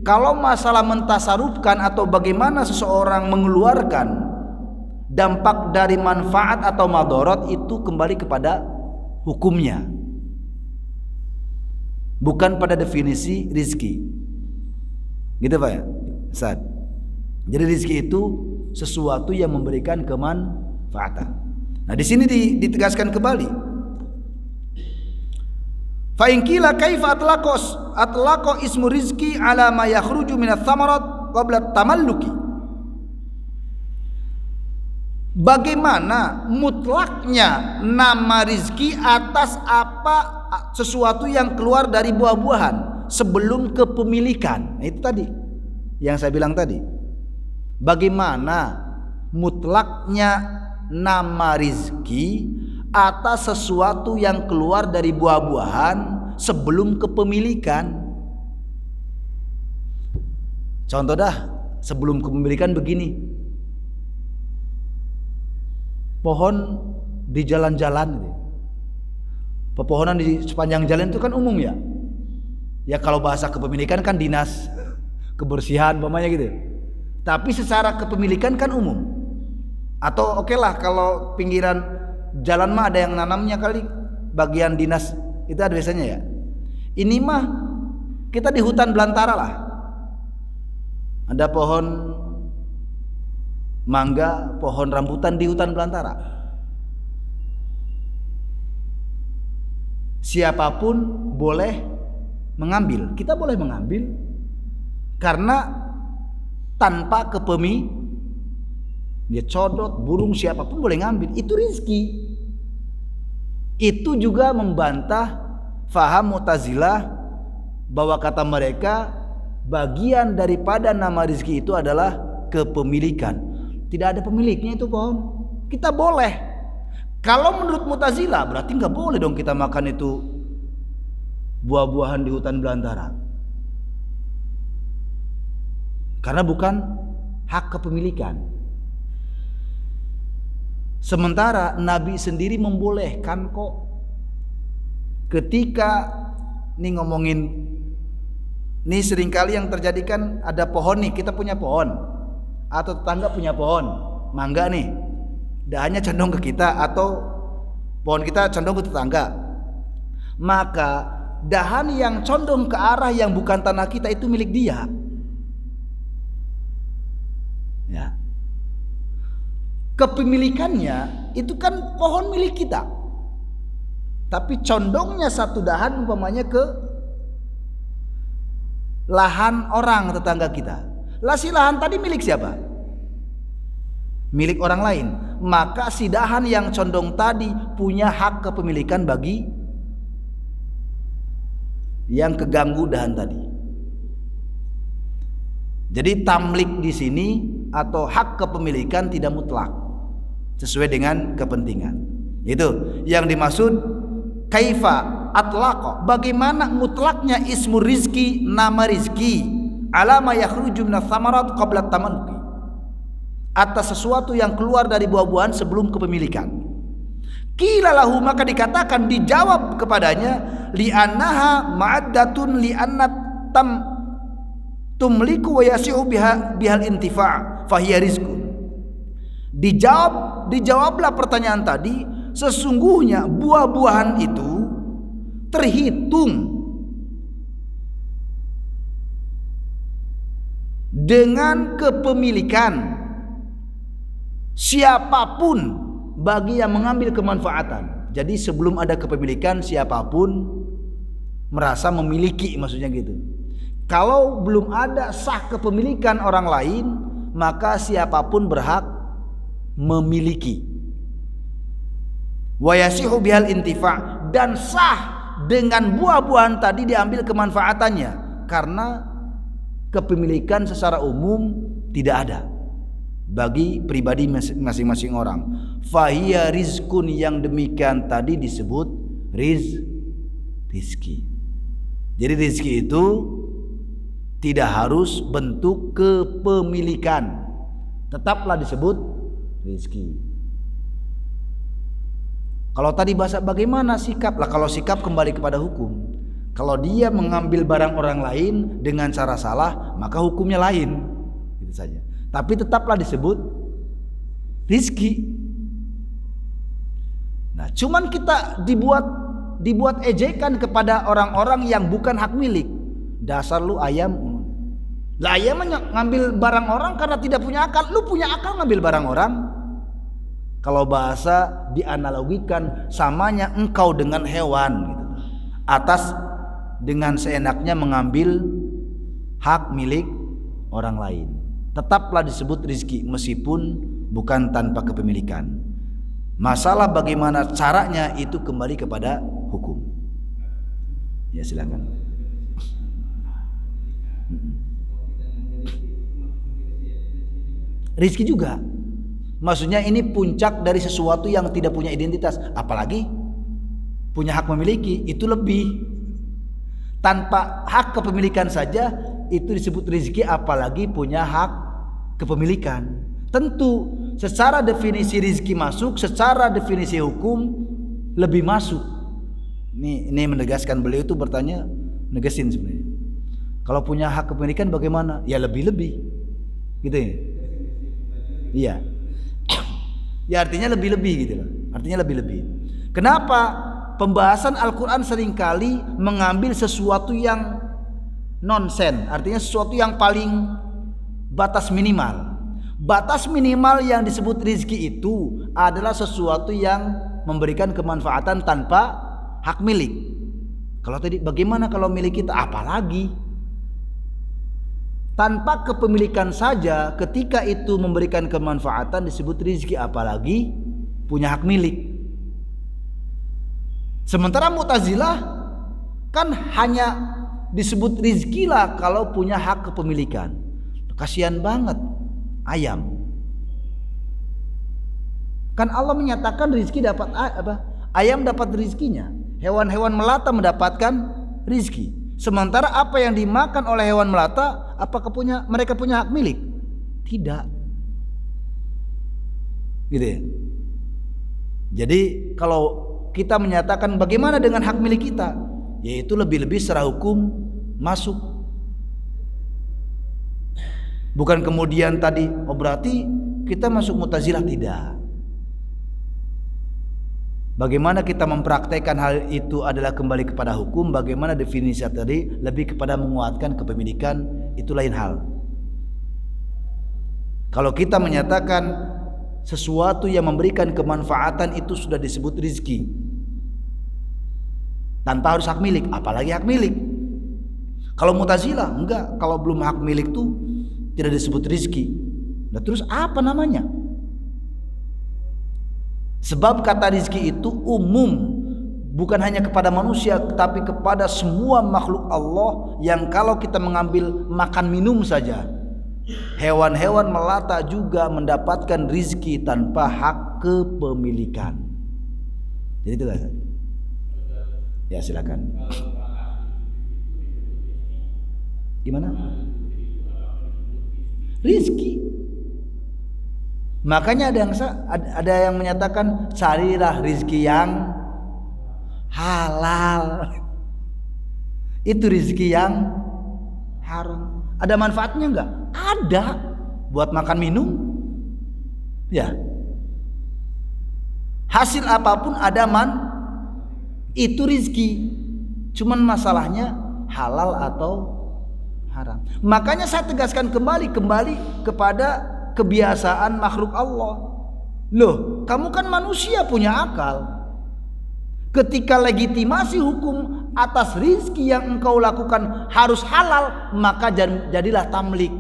kalau masalah mentasarufkan atau bagaimana seseorang mengeluarkan dampak dari manfaat atau madorot, itu kembali kepada hukumnya, bukan pada definisi rizki. Gitu Pak ya, Ustaz. Jadi rizki itu sesuatu yang memberikan kemanfaatan. Nah di sini ditegaskan kembali, Fa in qila kaifa atlaqa ismu rizki ala ma yakhruju minats thamarat qabla tamalluki. Bagaimana mutlaknya nama rizki atas apa sesuatu yang keluar dari buah-buahan sebelum kepemilikan. Itu tadi yang saya bilang tadi. Bagaimana mutlaknya nama rizki atas sesuatu yang keluar dari buah-buahan sebelum kepemilikan. Contoh dah, sebelum kepemilikan begini. Pohon di jalan-jalan gitu. Pepohonan di sepanjang jalan itu kan umum ya. Ya kalau bahasa kepemilikan kan dinas kebersihan umpamanya gitu. Tapi secara kepemilikan kan umum. Atau oke lah kalau pinggiran jalan mah ada yang nanamnya kali, bagian dinas itu ada biasanya ya. Ini mah kita di hutan belantara lah. Ada pohon mangga, pohon rambutan di hutan belantara. Siapapun boleh mengambil. Kita boleh mengambil karena tanpa dia codot, burung siapapun boleh ngambil. Itu rizki. Itu juga membantah faham Mu'tazilah bahwa kata mereka bagian daripada nama rizki itu adalah kepemilikan. Tidak ada pemiliknya itu pohon. Kita boleh. Kalau menurut Mu'tazilah berarti nggak boleh dong kita makan itu buah-buahan di hutan belantara. Karena bukan hak kepemilikan. Sementara Nabi sendiri membolehkan kok. Ketika nih ngomongin, nih seringkali yang terjadi kan ada pohon nih, kita punya pohon. Atau tetangga punya pohon mangga nih, dahannya condong ke kita atau pohon kita condong ke tetangga, maka dahan yang condong ke arah yang bukan tanah kita itu milik dia ya. Kepemilikannya itu kan pohon milik kita, tapi condongnya satu dahan umpamanya ke lahan orang tetangga kita. Lah si lahan tadi milik siapa? Milik orang lain. Maka si dahan yang condong tadi punya hak kepemilikan bagi yang keganggu dahan tadi. Jadi tamlik di sini atau hak kepemilikan tidak mutlak, sesuai dengan kepentingan. Itu yang dimaksud kaifa atlaqa. Bagaimana mutlaknya ismu rizki, nama rizki, alama yakhruju minats thamarat qabla tamannuki, atas sesuatu yang keluar dari buah-buahan sebelum kepemilikan. Qila lahu, maka dikatakan, dijawab kepadanya, li'annaha ma'addatun li'annat tumliku wa yasi'u bihal intifa' fahiya rizqun. Dijawablah pertanyaan tadi, sesungguhnya buah-buahan itu terhitung dengan kepemilikan siapapun bagi yang mengambil kemanfaatan. Jadi sebelum ada kepemilikan siapapun merasa memiliki, maksudnya gitu. Kalau belum ada sah kepemilikan orang lain, maka siapapun berhak memiliki. Wa yasihu bihal intifa', dan sah dengan buah-buahan tadi diambil kemanfaatannya, karena kepemilikan secara umum tidak ada bagi pribadi masing-masing orang. Fahiya rizkun, yang demikian tadi disebut rizki. Jadi rizki itu tidak harus bentuk kepemilikan, tetaplah disebut rizki. Kalau tadi bahasa bagaimana sikap, lah kalau sikap kembali kepada hukum. Kalau dia mengambil barang orang lain dengan cara salah, maka hukumnya lain, gitu saja. Tapi tetaplah disebut rizki. Nah, cuman kita dibuat ejekan kepada orang-orang yang bukan hak milik. Dasar lu ayam. Lah ayam ngambil barang orang karena tidak punya akal. Lu punya akal ngambil barang orang. Kalau bahasa dianalogikan, samanya engkau dengan hewan gitu. atas dengan seenaknya mengambil hak milik orang lain. Tetaplah disebut rizki meskipun bukan tanpa kepemilikan. Masalah bagaimana caranya itu kembali kepada hukum. Ya silakan. Rizki juga. Maksudnya ini puncak dari sesuatu yang tidak punya identitas, apalagi punya hak memiliki, itu lebih. Tanpa hak kepemilikan saja itu disebut rizki, apalagi punya hak kepemilikan. Tentu secara definisi rizki masuk, secara definisi hukum lebih masuk. Ini menegaskan, beliau itu bertanya, negesin sebenarnya. Kalau punya hak kepemilikan bagaimana? Ya lebih-lebih. Gitu ya. Iya. Ya artinya lebih-lebih gitu loh. Artinya lebih-lebih. Kenapa? Pembahasan Al-Quran seringkali mengambil sesuatu yang nonsen, artinya sesuatu yang paling batas minimal. Batas minimal yang disebut rizki itu adalah sesuatu yang memberikan kemanfaatan tanpa hak milik. Kalau tadi bagaimana kalau milik kita? Apalagi tanpa kepemilikan saja ketika itu memberikan kemanfaatan disebut rizki, apalagi punya hak milik. Sementara Mu'tazilah kan hanya disebut rizki lah kalau punya hak kepemilikan. Kasihan banget ayam. Kan Allah menyatakan rizki dapat apa? Ayam dapat rizkinya. Hewan-hewan melata mendapatkan rizki. Sementara apa yang dimakan oleh hewan melata, apakah mereka punya hak milik? Tidak. Gitu ya. Jadi kalau kita menyatakan bagaimana dengan hak milik kita, yaitu lebih-lebih secara hukum masuk. Bukan kemudian tadi, oh berarti kita masuk Mu'tazilah, tidak. Bagaimana kita mempraktekkan hal itu adalah kembali kepada hukum. Bagaimana definisi tadi lebih kepada menguatkan kepemilikan, itu lain hal. Kalau kita menyatakan sesuatu yang memberikan kemanfaatan itu sudah disebut rizki tanpa harus hak milik, apalagi hak milik. Kalau Mu'tazilah enggak, kalau belum hak milik tuh tidak disebut rizki. Nah terus apa namanya? Sebab kata rizki itu umum, bukan hanya kepada manusia, tapi kepada semua makhluk Allah. Yang kalau kita mengambil makan minum saja, hewan-hewan melata juga mendapatkan rizki tanpa hak kepemilikan. Jadi itu kan? Ya silakan. Gimana? Rizki. Makanya ada yang menyatakan carilah rizki yang halal. Itu rizki yang haram. Ada manfaatnya enggak? Ada. Buat makan minum. Ya. Hasil apapun ada itu rizki. Cuman masalahnya halal atau haram. Makanya saya tegaskan kembali kepada kebiasaan makhluk Allah. Loh, kamu kan manusia punya akal. Ketika legitimasi hukum atas rizki yang engkau lakukan harus halal, maka jadilah tamlik.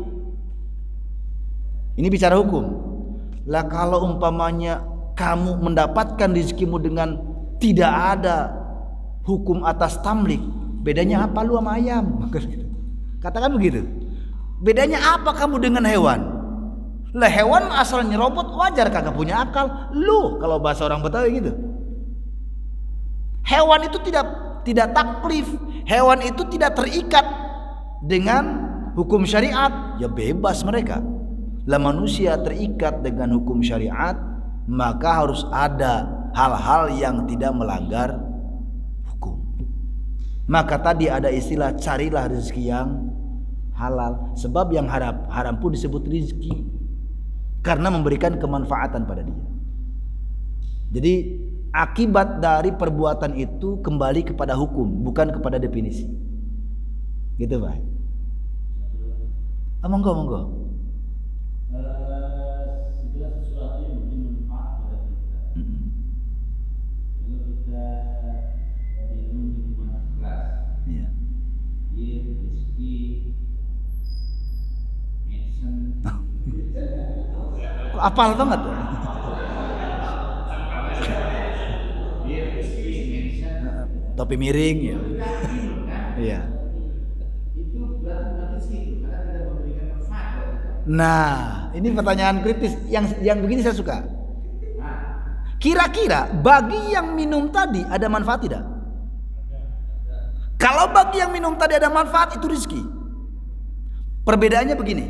Ini bicara hukum. Lah kalau umpamanya kamu mendapatkan rizkimu dengan tidak ada hukum atas tamlik, bedanya apa lu sama ayam? Katakan begitu. Bedanya apa kamu dengan hewan? Lah hewan asal nyerobot wajar, kagak punya akal. Lu kalau bahasa orang Betawi gitu. Hewan itu tidak taklif. Hewan itu tidak terikat dengan hukum syariat, ya bebas mereka. Lah manusia terikat dengan hukum syariat, maka harus ada hal-hal yang tidak melanggar hukum. Maka tadi ada istilah carilah rezeki yang halal. Sebab yang haram pun disebut rezeki, karena memberikan kemanfaatan pada dia. Jadi akibat dari perbuatan itu kembali kepada hukum, bukan kepada definisi. Gitu Pak. Monggo. Segala sesuatu yang memberi manfaat pada kita. Kalau kita minum di mana Apal banget. Topi miring ya. Iya. Itu berarti bukan rezeki itu karena tidak memberikan manfaat. Nah, ini pertanyaan kritis yang begini saya suka. Kira-kira bagi yang minum tadi ada manfaat tidak? Kalau bagi yang minum tadi ada manfaat, itu rezeki. Perbedaannya begini.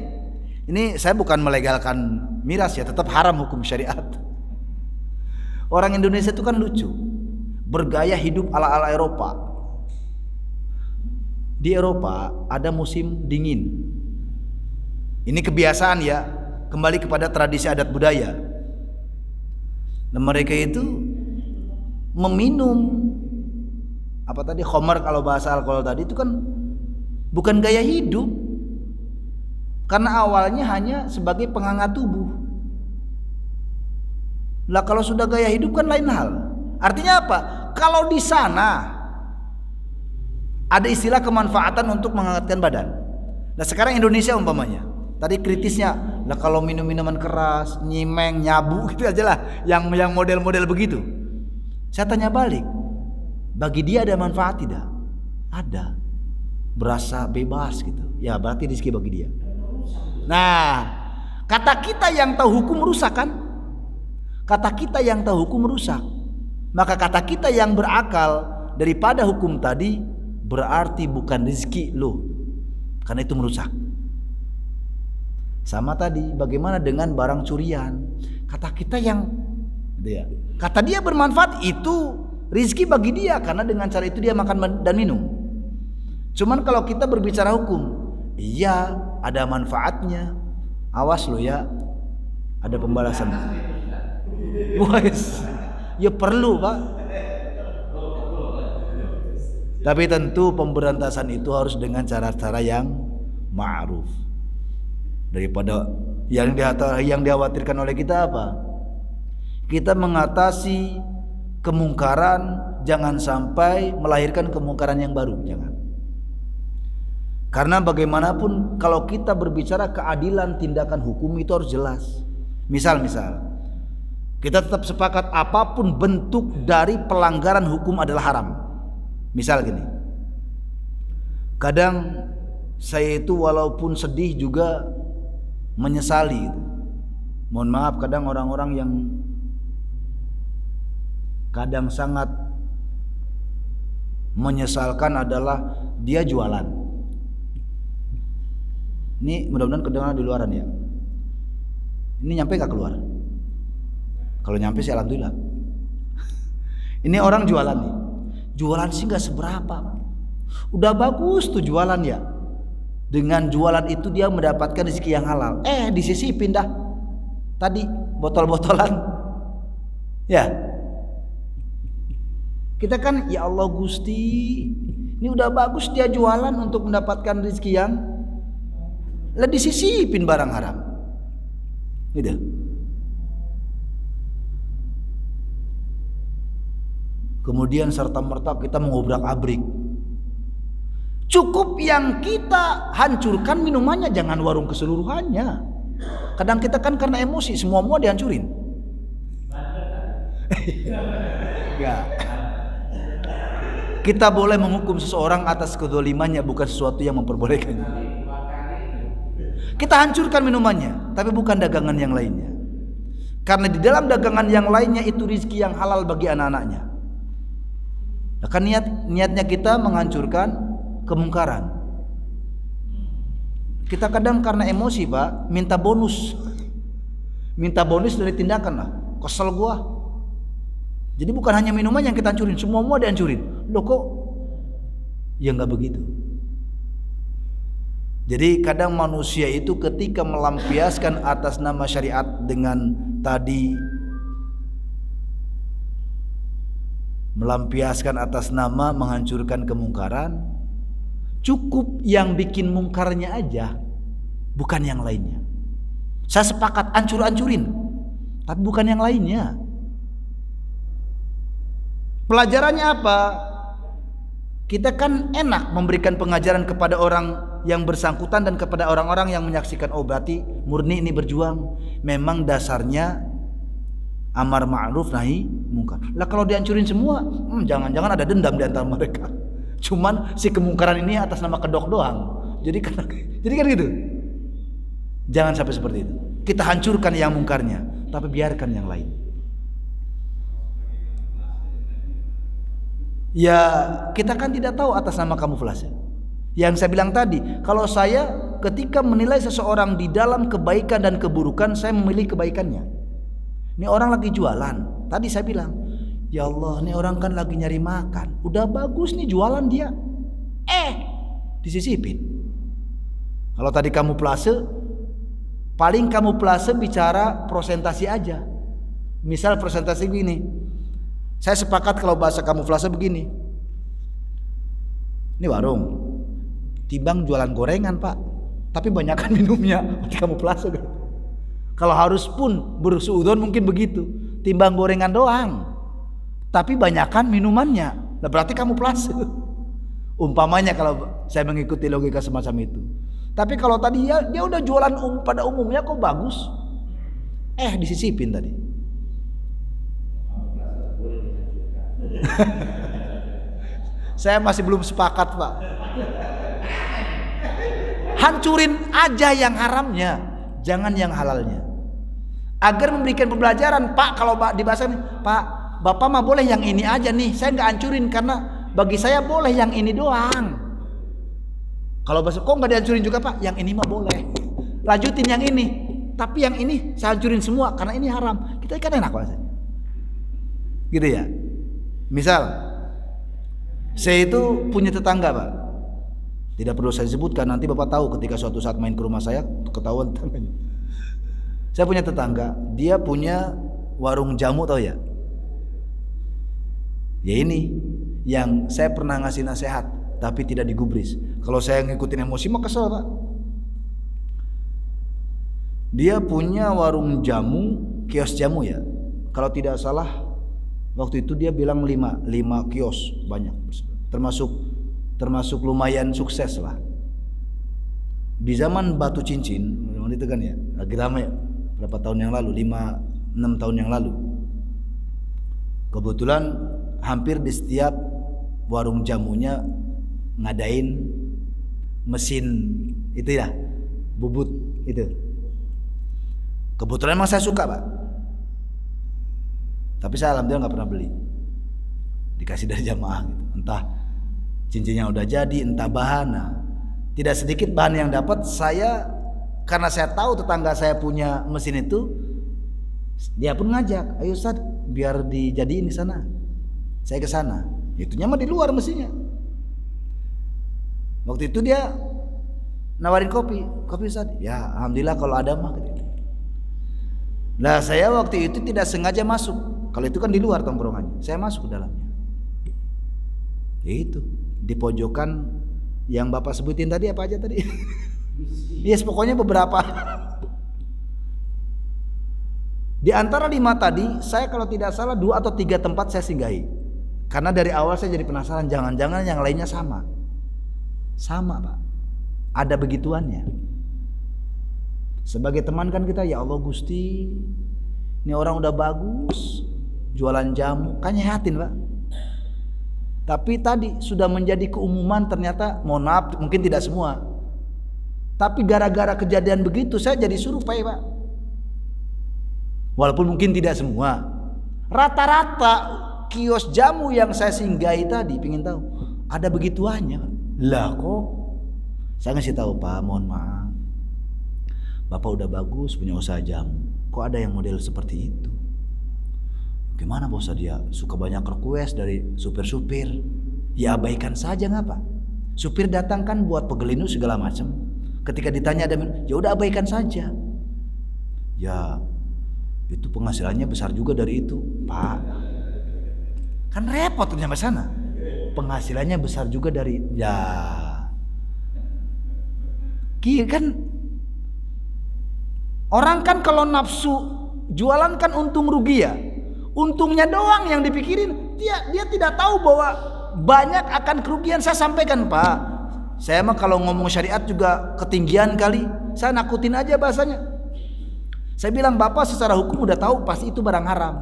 Ini saya bukan melegalkan miras ya, tetap haram hukum syariat. Orang Indonesia itu kan lucu, bergaya hidup ala-ala Eropa. Di Eropa ada musim dingin. Ini kebiasaan ya, kembali kepada tradisi adat budaya. Nah, mereka itu meminum khamar kalau bahasa alkohol tadi itu kan bukan gaya hidup. Karena awalnya hanya sebagai penghangat tubuh. Lah kalau sudah gaya hidup kan lain hal. Artinya apa? Kalau di sana ada istilah kemanfaatan untuk menghangatkan badan. Nah sekarang Indonesia umpamanya, tadi kritisnya, lah kalau minum minuman keras, nyimeng, nyabu gitu aja lah, yang model-model begitu. Saya tanya balik, bagi dia ada manfaat tidak? Ada. Berasa bebas gitu. Ya berarti rezeki bagi dia. Nah, kata kita yang tahu hukum rusak kan? Kata kita yang tahu hukum rusak. Maka kata kita yang berakal daripada hukum tadi berarti bukan rezeki lo, karena itu merusak. Sama tadi, bagaimana dengan barang curian? Kata kita yang kata dia bermanfaat itu rezeki bagi dia, karena dengan cara itu dia makan dan minum. Cuman kalau kita berbicara hukum, iya ada manfaatnya. Awas lo ya, ada pembalasan. Wes, ya perlu Pak. Tapi tentu pemberantasan itu harus dengan cara-cara yang ma'ruf. Daripada yang dikhawatirkan oleh kita apa? Kita mengatasi kemungkaran, jangan sampai melahirkan kemungkaran yang baru, jangan. Karena bagaimanapun kalau kita berbicara keadilan tindakan hukum itu harus jelas. Misal kita tetap sepakat apapun bentuk dari pelanggaran hukum adalah haram. Misal gini, kadang saya itu walaupun sedih juga menyesali. Mohon maaf, kadang orang-orang yang kadang sangat menyesalkan adalah dia jualan. Ini mudah-mudahan kedengaran di luaran ya. Ini nyampe gak keluar? Kalau nyampe sih alhamdulillah. Ini orang jualan nih. Jualan sih gak seberapa. Udah bagus tuh jualan ya. Dengan jualan itu dia mendapatkan rezeki yang halal. Di sisi pindah tadi botol-botolan. Ya. Kita kan ya Allah Gusti, ini udah bagus dia jualan untuk mendapatkan rezeki yang lah disisipin barang haram. Gitu. Kemudian serta-merta kita mengobrak-abrik. Cukup yang kita hancurkan minumannya, jangan warung keseluruhannya. Kadang kita kan karena emosi semua dihancurin. Enggak. Kita boleh menghukum seseorang atas kedzalimannya, bukan sesuatu yang memperbolehkannya. Kita hancurkan minumannya, tapi bukan dagangan yang lainnya. Karena di dalam dagangan yang lainnya itu rezeki yang halal bagi anak-anaknya. Nah, kan niatnya kita menghancurkan kemungkaran. Kita kadang karena emosi Pak, minta bonus dari tindakan lah. Kesel gua. Jadi bukan hanya minuman yang kita hancurin, semua dihancurin. Loh kok? Ya nggak begitu. Jadi kadang manusia itu ketika melampiaskan atas nama syariat dengan tadi melampiaskan atas nama menghancurkan kemungkaran, cukup yang bikin mungkarnya aja, bukan yang lainnya. Saya sepakat hancur-hancurin, tapi bukan yang lainnya. Pelajarannya apa? Kita kan enak memberikan pengajaran kepada orang yang bersangkutan dan kepada orang-orang yang menyaksikan. Oh berarti murni ini berjuang. Memang dasarnya amar ma'ruf nahi mungkar. Lah kalau dihancurin semua, jangan-jangan ada dendam di antara mereka. Cuman si kemungkaran ini atas nama kedok doang. Jadi kan gitu. Jangan sampai seperti itu. Kita hancurkan yang mungkarnya, tapi biarkan yang lain. Ya kita kan tidak tahu atas nama kamuflase. Yang saya bilang tadi, kalau saya ketika menilai seseorang di dalam kebaikan dan keburukan, saya memilih kebaikannya. Ini orang lagi jualan, tadi saya bilang, ya Allah, ini orang kan lagi nyari makan, udah bagus nih jualan dia, disisipin. Kalau tadi kamuflase, paling kamuflase bicara prosentasi aja. Misal prosentasi gini, saya sepakat kalau bahasa kamuflase begini, ini warung, timbang jualan gorengan pak, tapi banyakkan minumnya, berarti kamuflase kan? Kalau harus pun bersuudon mungkin begitu, timbang gorengan doang, tapi banyakkan minumannya, nah berarti kamuflase. Umpamanya kalau saya mengikuti logika semacam itu. Tapi kalau tadi dia udah jualan pada umumnya kok bagus, disisipin tadi. Saya masih belum sepakat pak. Hancurin aja yang haramnya, jangan yang halalnya. Agar memberikan pembelajaran, Pak, kalau di bahasa ini, Pak, Bapak mah boleh yang ini aja nih, saya nggak hancurin karena bagi saya boleh yang ini doang. Kalau bahasa kok nggak dihancurin juga Pak, yang ini mah boleh. Lanjutin yang ini, tapi yang ini saya hancurin semua karena ini haram. Kita kan enak bahasa. Gitu ya. Misal, saya itu punya tetangga Pak. Tidak perlu saya sebutkan, nanti Bapak tahu ketika suatu saat main ke rumah saya ketahuan tetangganya. Saya punya tetangga, dia punya warung jamu tahu ya? Ya ini yang saya pernah ngasih nasihat tapi tidak digubris. Kalau saya ngikutin emosi mah kesel Pak. Dia punya warung jamu, kios jamu ya. Kalau tidak salah waktu itu dia bilang 5 kios banyak, termasuk lumayan sukses lah. Di zaman batu cincin itu kan ya, lagi ramai berapa tahun yang lalu, 5-6 tahun yang lalu. Kebetulan hampir di setiap warung jamunya ngadain mesin itu ya, bubut itu. Kebetulan emang saya suka Pak. Tapi saya alhamdulillah nggak pernah beli. Dikasih dari jamaah gitu. Entah cincinnya udah jadi, entah bahan. Nah, tidak sedikit bahan yang dapat saya, karena saya tahu tetangga saya punya mesin itu, dia pun ngajak, ayo Ustaz, biar dijadiin di sana. Saya ke sana. Itunya mah di luar mesinnya. Waktu itu dia nawarin kopi Ustaz. Ya, alhamdulillah kalau ada mah. Nah, saya waktu itu tidak sengaja masuk. Kalau itu kan di luar tongkrongannya. Saya masuk ke dalamnya. Itu di pojokan yang Bapak sebutin tadi apa aja tadi? Yes, pokoknya beberapa. Di antara 5 tadi, saya kalau tidak salah 2 atau 3 tempat saya singgahi. Karena dari awal saya jadi penasaran, jangan-jangan yang lainnya sama. Sama Pak, ada begituannya. Sebagai teman kan kita, ya Allah Gusti, ini orang udah bagus, jualan jamu, kan nyehatin Pak. Tapi tadi sudah menjadi keumuman ternyata, mohon maaf mungkin tidak semua. Tapi gara-gara kejadian begitu saya jadi survei Pak. Walaupun mungkin tidak semua. Rata-rata kios jamu yang saya singgahi tadi, pingin tahu ada begituannya. Lah kok saya ngasih tahu Pak, mohon maaf, Bapak udah bagus punya usaha jamu, kok ada yang model seperti itu? Gimana bos, dia suka banyak request dari supir-supir. Ya abaikan saja ngapa? Supir datang kan buat pegelinu segala macam. Ketika ditanya ada, ya udah abaikan saja. Ya itu penghasilannya besar juga dari itu Pak. Kan repot tuh sampai sana. Penghasilannya besar juga dari, ya kan orang kan kalau nafsu jualan kan untung rugi ya. Untungnya doang yang dipikirin. Dia tidak tahu bahwa banyak akan kerugian. Saya sampaikan Pak, Saya mah kalau ngomong syariat juga ketinggian kali. Saya nakutin aja bahasanya. Saya bilang Bapak secara hukum udah tahu pasti itu barang haram.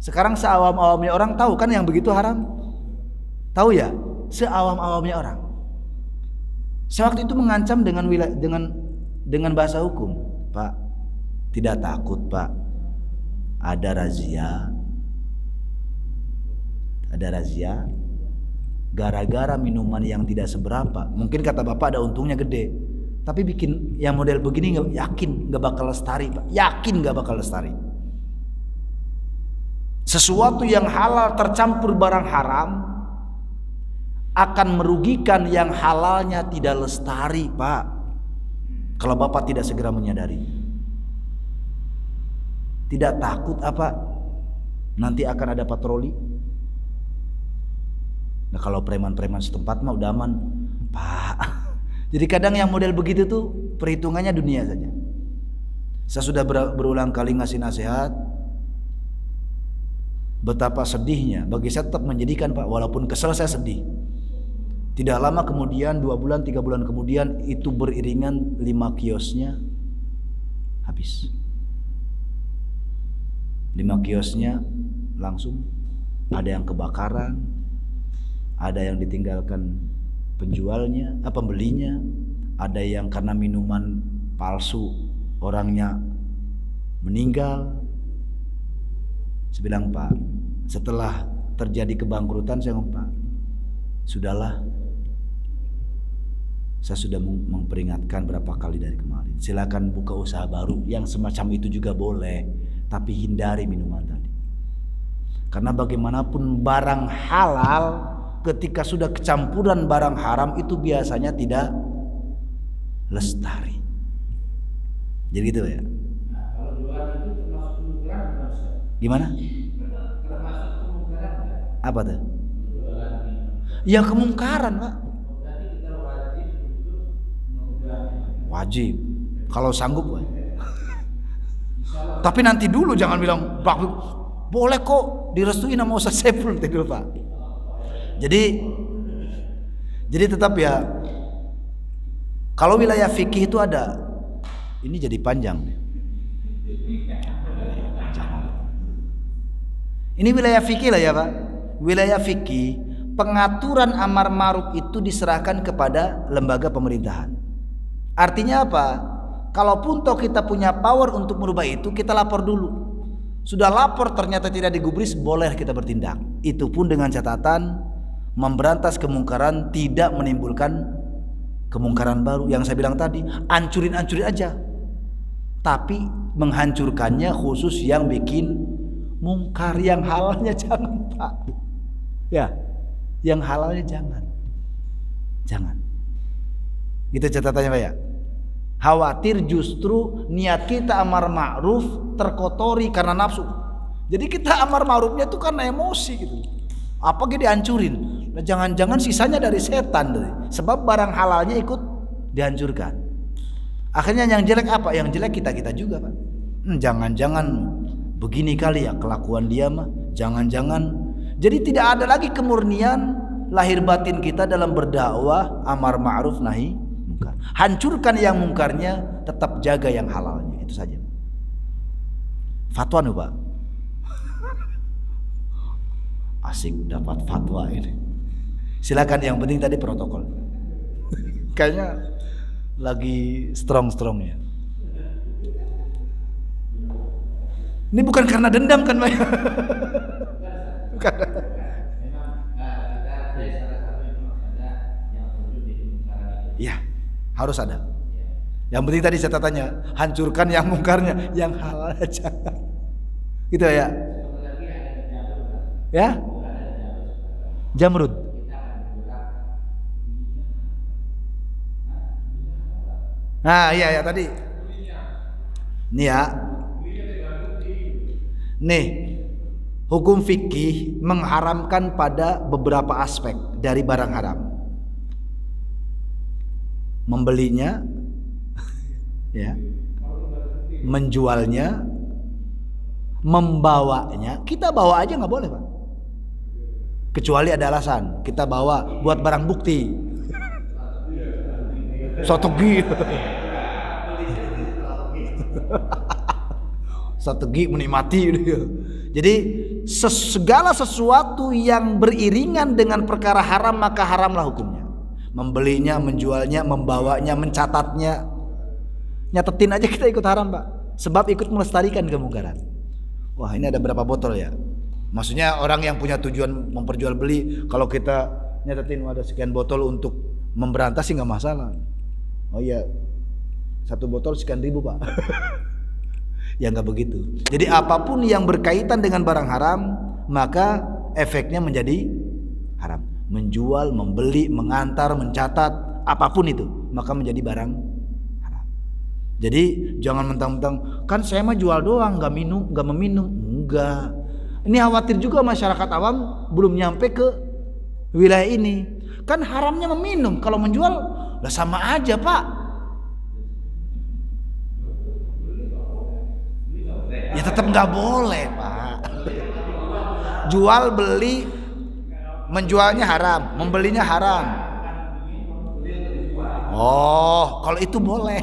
Sekarang seawam-awamnya orang tahu kan yang begitu haram? Tahu ya? Seawam-awamnya orang. Saya waktu itu mengancam dengan bahasa hukum. Pak, tidak takut Pak. Ada razia gara-gara minuman yang tidak seberapa. Mungkin kata Bapak ada untungnya gede, tapi bikin yang model begini yakin gak bakal lestari Pak. Yakin gak bakal lestari. Sesuatu yang halal tercampur barang haram akan merugikan yang halalnya tidak lestari Pak, kalau Bapak tidak segera menyadari. Tidak takut apa nanti akan ada patroli? Nah kalau preman-preman setempat mah udah aman Pak. Jadi kadang yang model begitu tuh perhitungannya dunia saja. Saya sudah berulang kali ngasih nasihat, betapa sedihnya bagi saya tetap menjadikan Pak, walaupun kesel saya sedih. Tidak lama kemudian 2 bulan 3 bulan kemudian itu beriringan 5 kiosnya habis. 5 kiosnya langsung ada yang kebakaran, ada yang ditinggalkan penjualnya, pembelinya, ada yang karena minuman palsu orangnya meninggal. Saya bilang Pak, setelah terjadi kebangkrutan saya ngomong Pak, sudahlah, saya sudah memperingatkan berapa kali dari kemarin, silakan buka usaha baru yang semacam itu juga boleh, tapi hindari minuman tadi. Karena bagaimanapun barang halal ketika sudah kecampuran barang haram itu biasanya tidak lestari. Jadi gitu ya. Nah, kalau jualan itu termasuk kemungkaran bukan Ustaz? Gimana? Termasuk kemungkaran enggak? Apa tuh? Jualan ini. Ya kemungkaran Pak. Berarti kita wajib untuk mengubahnya. Wajib. Kalau sanggup Pak. Tapi nanti dulu jangan bilang Pak, boleh kok direstuin sama Ustaz Saiful nanti dulu Pak. Jadi tetap ya, kalau wilayah fikih itu ada, ini jadi panjang nih. Ini wilayah fikih lah ya Pak. Wilayah fikih, pengaturan amar ma'ruf itu diserahkan kepada lembaga pemerintahan. Artinya apa? Kalaupun toh kita punya power untuk merubah itu, kita lapor dulu. Sudah lapor ternyata tidak digubris, boleh kita bertindak. Itu pun dengan catatan memberantas kemungkaran, tidak menimbulkan kemungkaran baru. Yang saya bilang tadi, hancurin aja. Tapi menghancurkannya khusus yang bikin mungkar, yang halalnya jangan Pak. Ya, yang halalnya jangan. Itu catatannya Pak ya. Khawatir justru niat kita amar ma'ruf terkotori karena nafsu. Jadi kita amar ma'rufnya itu karena emosi gitu. Apa gitu dihancurin. Nah, jangan-jangan sisanya dari setan dari. Sebab barang halalnya ikut dihancurkan. Akhirnya yang jelek apa? Yang jelek kita juga Pak. Jangan-jangan begini kali ya kelakuan dia mah. Jangan-jangan. Jadi tidak ada lagi kemurnian lahir batin kita dalam berdakwah amar ma'ruf nahi mungkar. Hancurkan yang mungkarnya, tetap jaga yang halalnya. Itu saja. Fatwa nih Pak. Asik dapat fatwa ini. Silakan, yang penting tadi protokol. Kayaknya lagi strong-strongnya. Ini bukan karena dendam kan Pak? Bukan. Memang kita ada salah satu yang memang ada yang terjun di kemungkaran itu. Iya, harus ada. Yang penting tadi catatannya, hancurkan yang mungkarnya, yang halal jangan. Gitu ya. Lagi ada jalur Pak. Ya? Jamrud. Nah, iya ya tadi. Nih ya. Nih, hukum fikih mengharamkan pada beberapa aspek dari barang haram. Membelinya, ya, menjualnya, membawanya. Kita bawa aja nggak boleh Pak. Kecuali ada alasan, kita bawa buat barang bukti. Strategi. Strategi menikmati dia. Jadi segala sesuatu yang beriringan dengan perkara haram maka haramlah hukumnya. Membelinya, menjualnya, membawanya, mencatatnya, nyatetin aja kita ikut haram, Pak. Sebab ikut melestarikan kemungkaran. Wah, ini ada berapa botol ya? Maksudnya orang yang punya tujuan memperjualbeli, kalau kita nyatetin ada sekian botol untuk memberantas sih nggak masalah. Oh iya, 1 botol sekian ribu, Pak. Ya nggak begitu. Jadi apapun yang berkaitan dengan barang haram maka efeknya menjadi haram. Menjual, membeli, mengantar, mencatat, apapun itu maka menjadi barang haram. Jadi jangan mentang-mentang kan saya mah jual doang, nggak meminum, enggak. Ini khawatir juga masyarakat awam belum nyampe ke wilayah ini. Kan haramnya meminum, kalau menjual lah sama aja, Pak. Ya tetap nggak boleh, Pak. Jual beli menjualnya haram, membelinya haram. Oh, kalau itu boleh.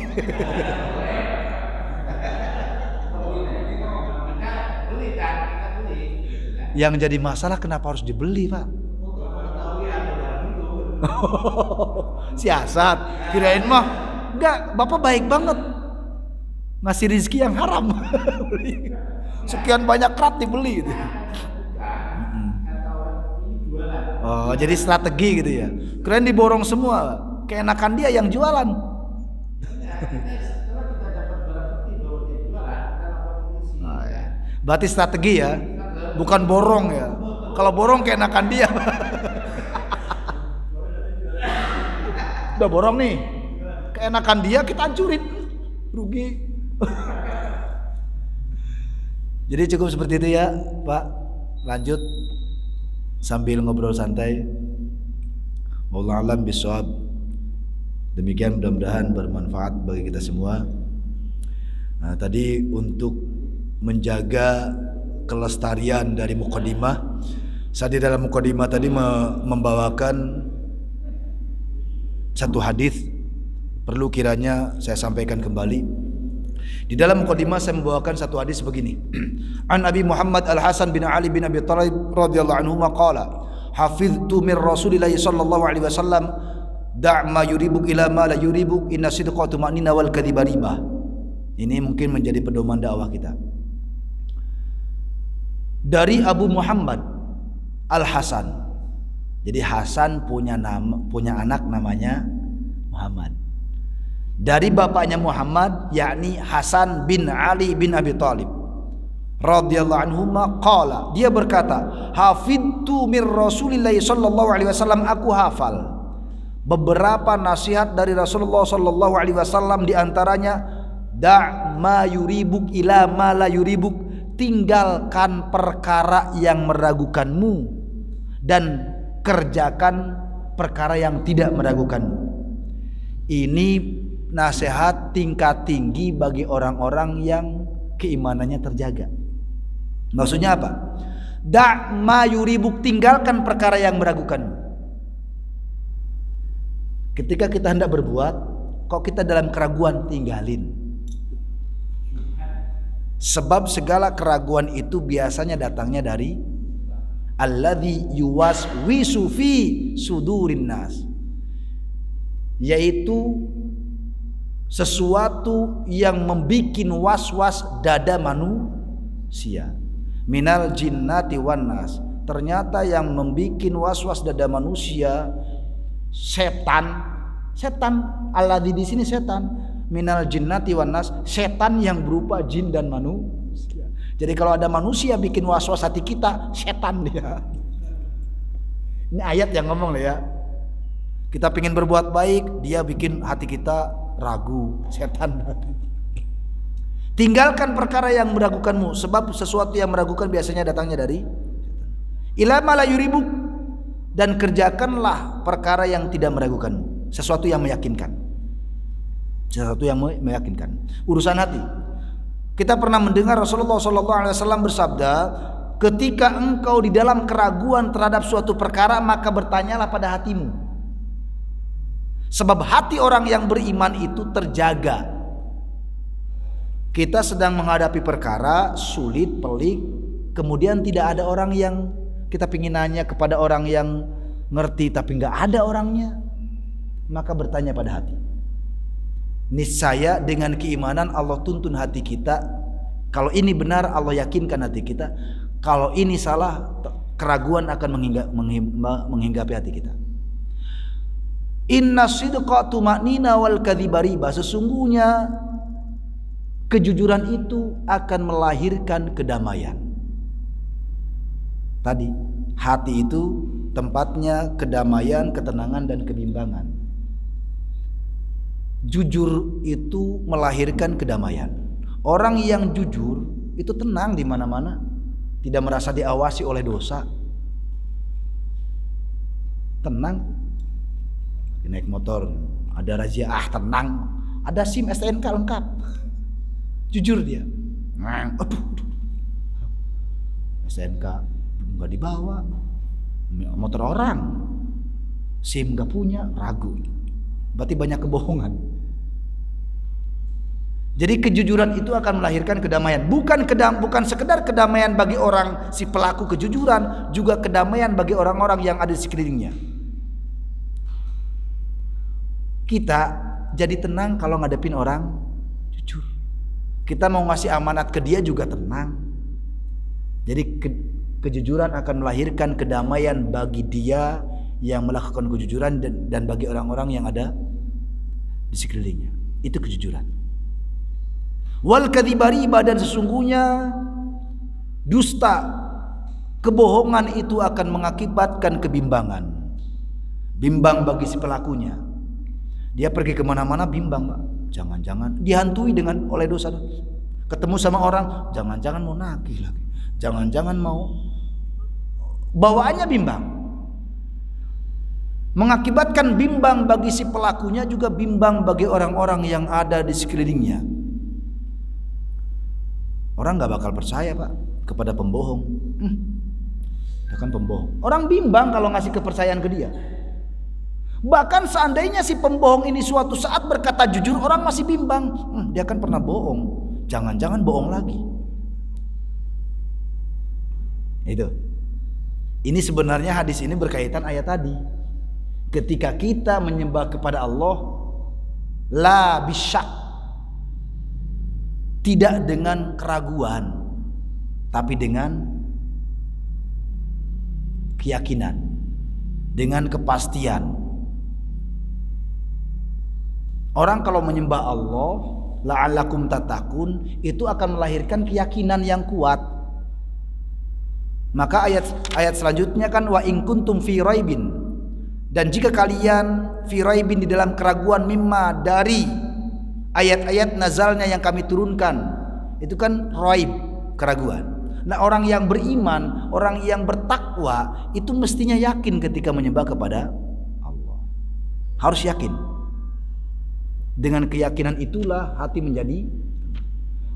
Yang jadi masalah kenapa harus dibeli, Pak? Siasat. Kirain mah enggak, Bapak baik banget. Ngasih rezeki yang haram. Sekian banyak krat dibeli gitu. Oh, jadi strategi gitu ya. Keren diborong semua. Keenakan dia yang jualan. Oh, ya. Berarti strategi ya, bukan borong ya. Kalau borong keenakan dia. Udah borong nih, keenakan dia kita hancurin, rugi. Jadi cukup seperti itu ya, Pak. Lanjut sambil ngobrol santai. Wallahu a'lam bishawab. Demikian, mudah-mudahan bermanfaat bagi kita semua. Nah, tadi untuk menjaga kelestarian dari mukadimah, saya di dalam mukadimah tadi membawakan satu hadis, perlu kiranya saya sampaikan kembali. Di dalam mukadimah saya membawakan satu hadis begini. An Abi Muhammad Al-Hasan bin Ali bin Abi Thalib radhiyallahu anhu qala, hafiztu min Rasulillah sallallahu alaihi wasallam, da' ma yuribuk ila ma la yuribuk, inna sidqa tuma'nina wal kadhiba riba. Ini mungkin menjadi pedoman dakwah kita. Dari Abu Muhammad Al-Hasan. Jadi Hasan punya anak namanya Muhammad. Dari bapaknya Muhammad, yakni Hasan bin Ali bin Abi Thalib radhiyallahu anhu qala, dia berkata, hafidtu mir Rasulillah sallallahu alaihi wasallam, aku hafal beberapa nasihat dari Rasulullah sallallahu alaihi wasallam, di antaranya da' ma yuribuk ila ma la yuribuk, tinggalkan perkara yang meragukanmu dan kerjakan perkara yang tidak meragukanmu. Ini nasihat tingkat tinggi bagi orang-orang yang keimanannya terjaga. Maksudnya apa? Da' ma yuribuk, tinggalkan perkara yang meragukanmu. Ketika kita hendak berbuat, kok kita dalam keraguan, tinggalin. Sebab segala keraguan itu biasanya datangnya dari alladzi yuwaswisu fi sudurin nas, yaitu sesuatu yang membikin was-was dada manusia. Minal jinnati wan nas, ternyata yang membikin was-was dada manusia setan. Alladzi di sini setan. Minal jinnati wan nas, setan yang berupa jin dan manusia. Jadi kalau ada manusia bikin was-was hati kita, setan dia. Ini ayat yang ngomong ya. Kita pengen berbuat baik, dia bikin hati kita ragu, setan. Tinggalkan perkara yang meragukanmu, sebab sesuatu yang meragukan biasanya datangnya dari ila ma la yuribuk, dan kerjakanlah perkara yang tidak meragukanmu, sesuatu yang meyakinkan. Sesuatu yang meyakinkan. Urusan hati. Kita pernah mendengar Rasulullah SAW bersabda, ketika engkau di dalam keraguan terhadap suatu perkara, maka bertanyalah pada hatimu. Sebab hati orang yang beriman itu terjaga. Kita sedang menghadapi perkara sulit, pelik, kemudian tidak ada orang yang kita pingin nanya kepada orang yang ngerti tapi nggak ada orangnya, maka bertanya pada hati. Niscaya dengan keimanan Allah tuntun hati kita. Kalau ini benar Allah yakinkan hati kita. Kalau ini salah keraguan akan menghinggapi hati kita. Inna sidqa tuma'nina wal kadhiba riba. Sesungguhnya kejujuran itu akan melahirkan kedamaian. Tadi hati itu tempatnya kedamaian, ketenangan dan kebimbangan. Jujur itu melahirkan kedamaian. Orang yang jujur itu tenang di mana-mana, tidak merasa diawasi oleh dosa. Tenang. Naik motor, ada razia, tenang. Ada SIM STNK lengkap. Jujur dia. Aduh. STNK nggak dibawa, motor orang, SIM nggak punya, ragu. Berarti banyak kebohongan. Jadi kejujuran itu akan melahirkan kedamaian. Bukan sekedar kedamaian bagi orang si pelaku kejujuran, juga kedamaian bagi orang-orang yang ada di sekelilingnya. Kita jadi tenang kalau ngadepin orang jujur. Kita mau ngasih amanat ke dia juga tenang. Jadi kejujuran akan melahirkan kedamaian bagi dia yang melakukan kejujuran dan bagi orang-orang yang ada di sekelilingnya. Itu kejujuran. Wal kadhiba riba, dan sesungguhnya dusta, kebohongan itu akan mengakibatkan kebimbangan. Bimbang bagi si pelakunya. Dia pergi kemana-mana bimbang, Pak. Jangan-jangan dihantui oleh dosa. Ketemu sama orang, jangan-jangan mau nagih lagi. Jangan-jangan mau, bawaannya bimbang. Mengakibatkan bimbang bagi si pelakunya, juga bimbang bagi orang-orang yang ada di sekelilingnya. Orang gak bakal percaya, Pak, kepada pembohong. Dia kan pembohong. Orang bimbang kalau ngasih kepercayaan ke dia. Bahkan seandainya si pembohong ini suatu saat berkata jujur, orang masih bimbang. Dia kan pernah bohong. Jangan-jangan bohong lagi. Itu. Ini sebenarnya hadis ini berkaitan ayat tadi. Ketika kita menyembah kepada Allah, la bisyak, tidak dengan keraguan, tapi dengan keyakinan, dengan kepastian. Orang kalau menyembah Allah, la'allakum tattaqun, itu akan melahirkan keyakinan yang kuat. Maka ayat selanjutnya kan wa in kuntum fi raibin, dan jika kalian fi raibin, di dalam keraguan, mimma, dari ayat-ayat nazalnya yang kami turunkan. Itu kan raib, keraguan. Nah, orang yang beriman, orang yang bertakwa itu mestinya yakin ketika menyembah kepada Allah. Harus yakin. Dengan keyakinan itulah hati menjadi.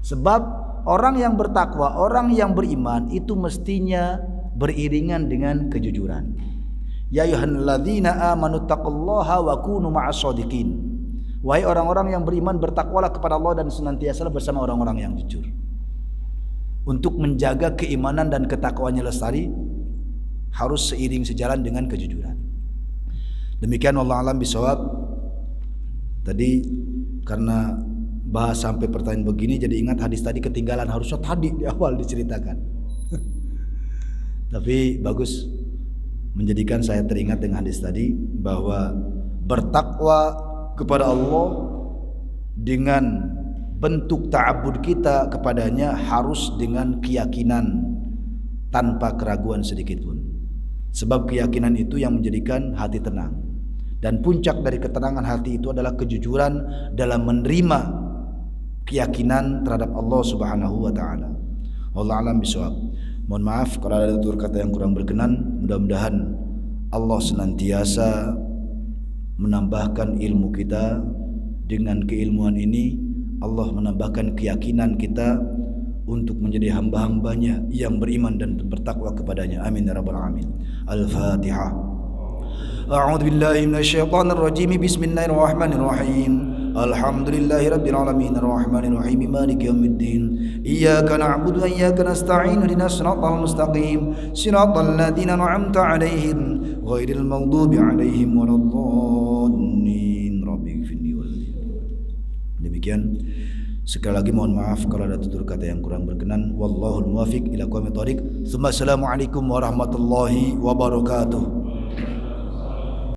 Sebab orang yang bertakwa, orang yang beriman itu mestinya beriringan dengan kejujuran. Ya ayyuhalladzina amanu taqullaha wa kunu ma'as shadiqin. Wahai orang-orang yang beriman, bertakwalah kepada Allah dan senantiasa bersama orang-orang yang jujur. Untuk menjaga keimanan dan ketakwaannya lestari, harus seiring sejalan dengan kejujuran. Demikian wallahu a'lam bishawab. Tadi karena bahas sampai pertanyaan begini, jadi ingat hadis tadi ketinggalan, harusnya tadi di awal diceritakan. Tapi bagus menjadikan saya teringat dengan hadis tadi, bahwa bertakwa kepada Allah dengan bentuk ta'abbud kita kepadanya harus dengan keyakinan tanpa keraguan sedikit pun. Sebab keyakinan itu yang menjadikan hati tenang. Dan puncak dari ketenangan hati itu adalah kejujuran dalam menerima keyakinan terhadap Allah Subhanahu wa taala. Wallahu a'lam bishawab. Mohon maaf kalau ada tutur kata yang kurang berkenan. Mudah-mudahan Allah senantiasa menambahkan ilmu kita. Dengan keilmuan ini Allah menambahkan keyakinan kita untuk menjadi hamba-hambanya yang beriman dan bertakwa kepadanya. Amin ya rabbal alamin. Al-Fatihah. A'udzu billahi minasyaitonir rajim. Bismillahirrahmanirrahim. Alhamdulillahi rabbil alamin arrahmanir rahim maliki yaumiddin. Iyyaka na'budu wa iyyaka nasta'in ihdinas siratal mustaqim siratal ladzina an'amta 'alaihim ghairil maghdubi 'alaihim waladdallin. Rabbighfirli wa demikian. Sekali lagi mohon maaf kalau ada tutur kata yang kurang berkenan. Wallahul muwaffiq ila aqwamit thoriq. Assalamualaikum warahmatullahi wabarakatuh.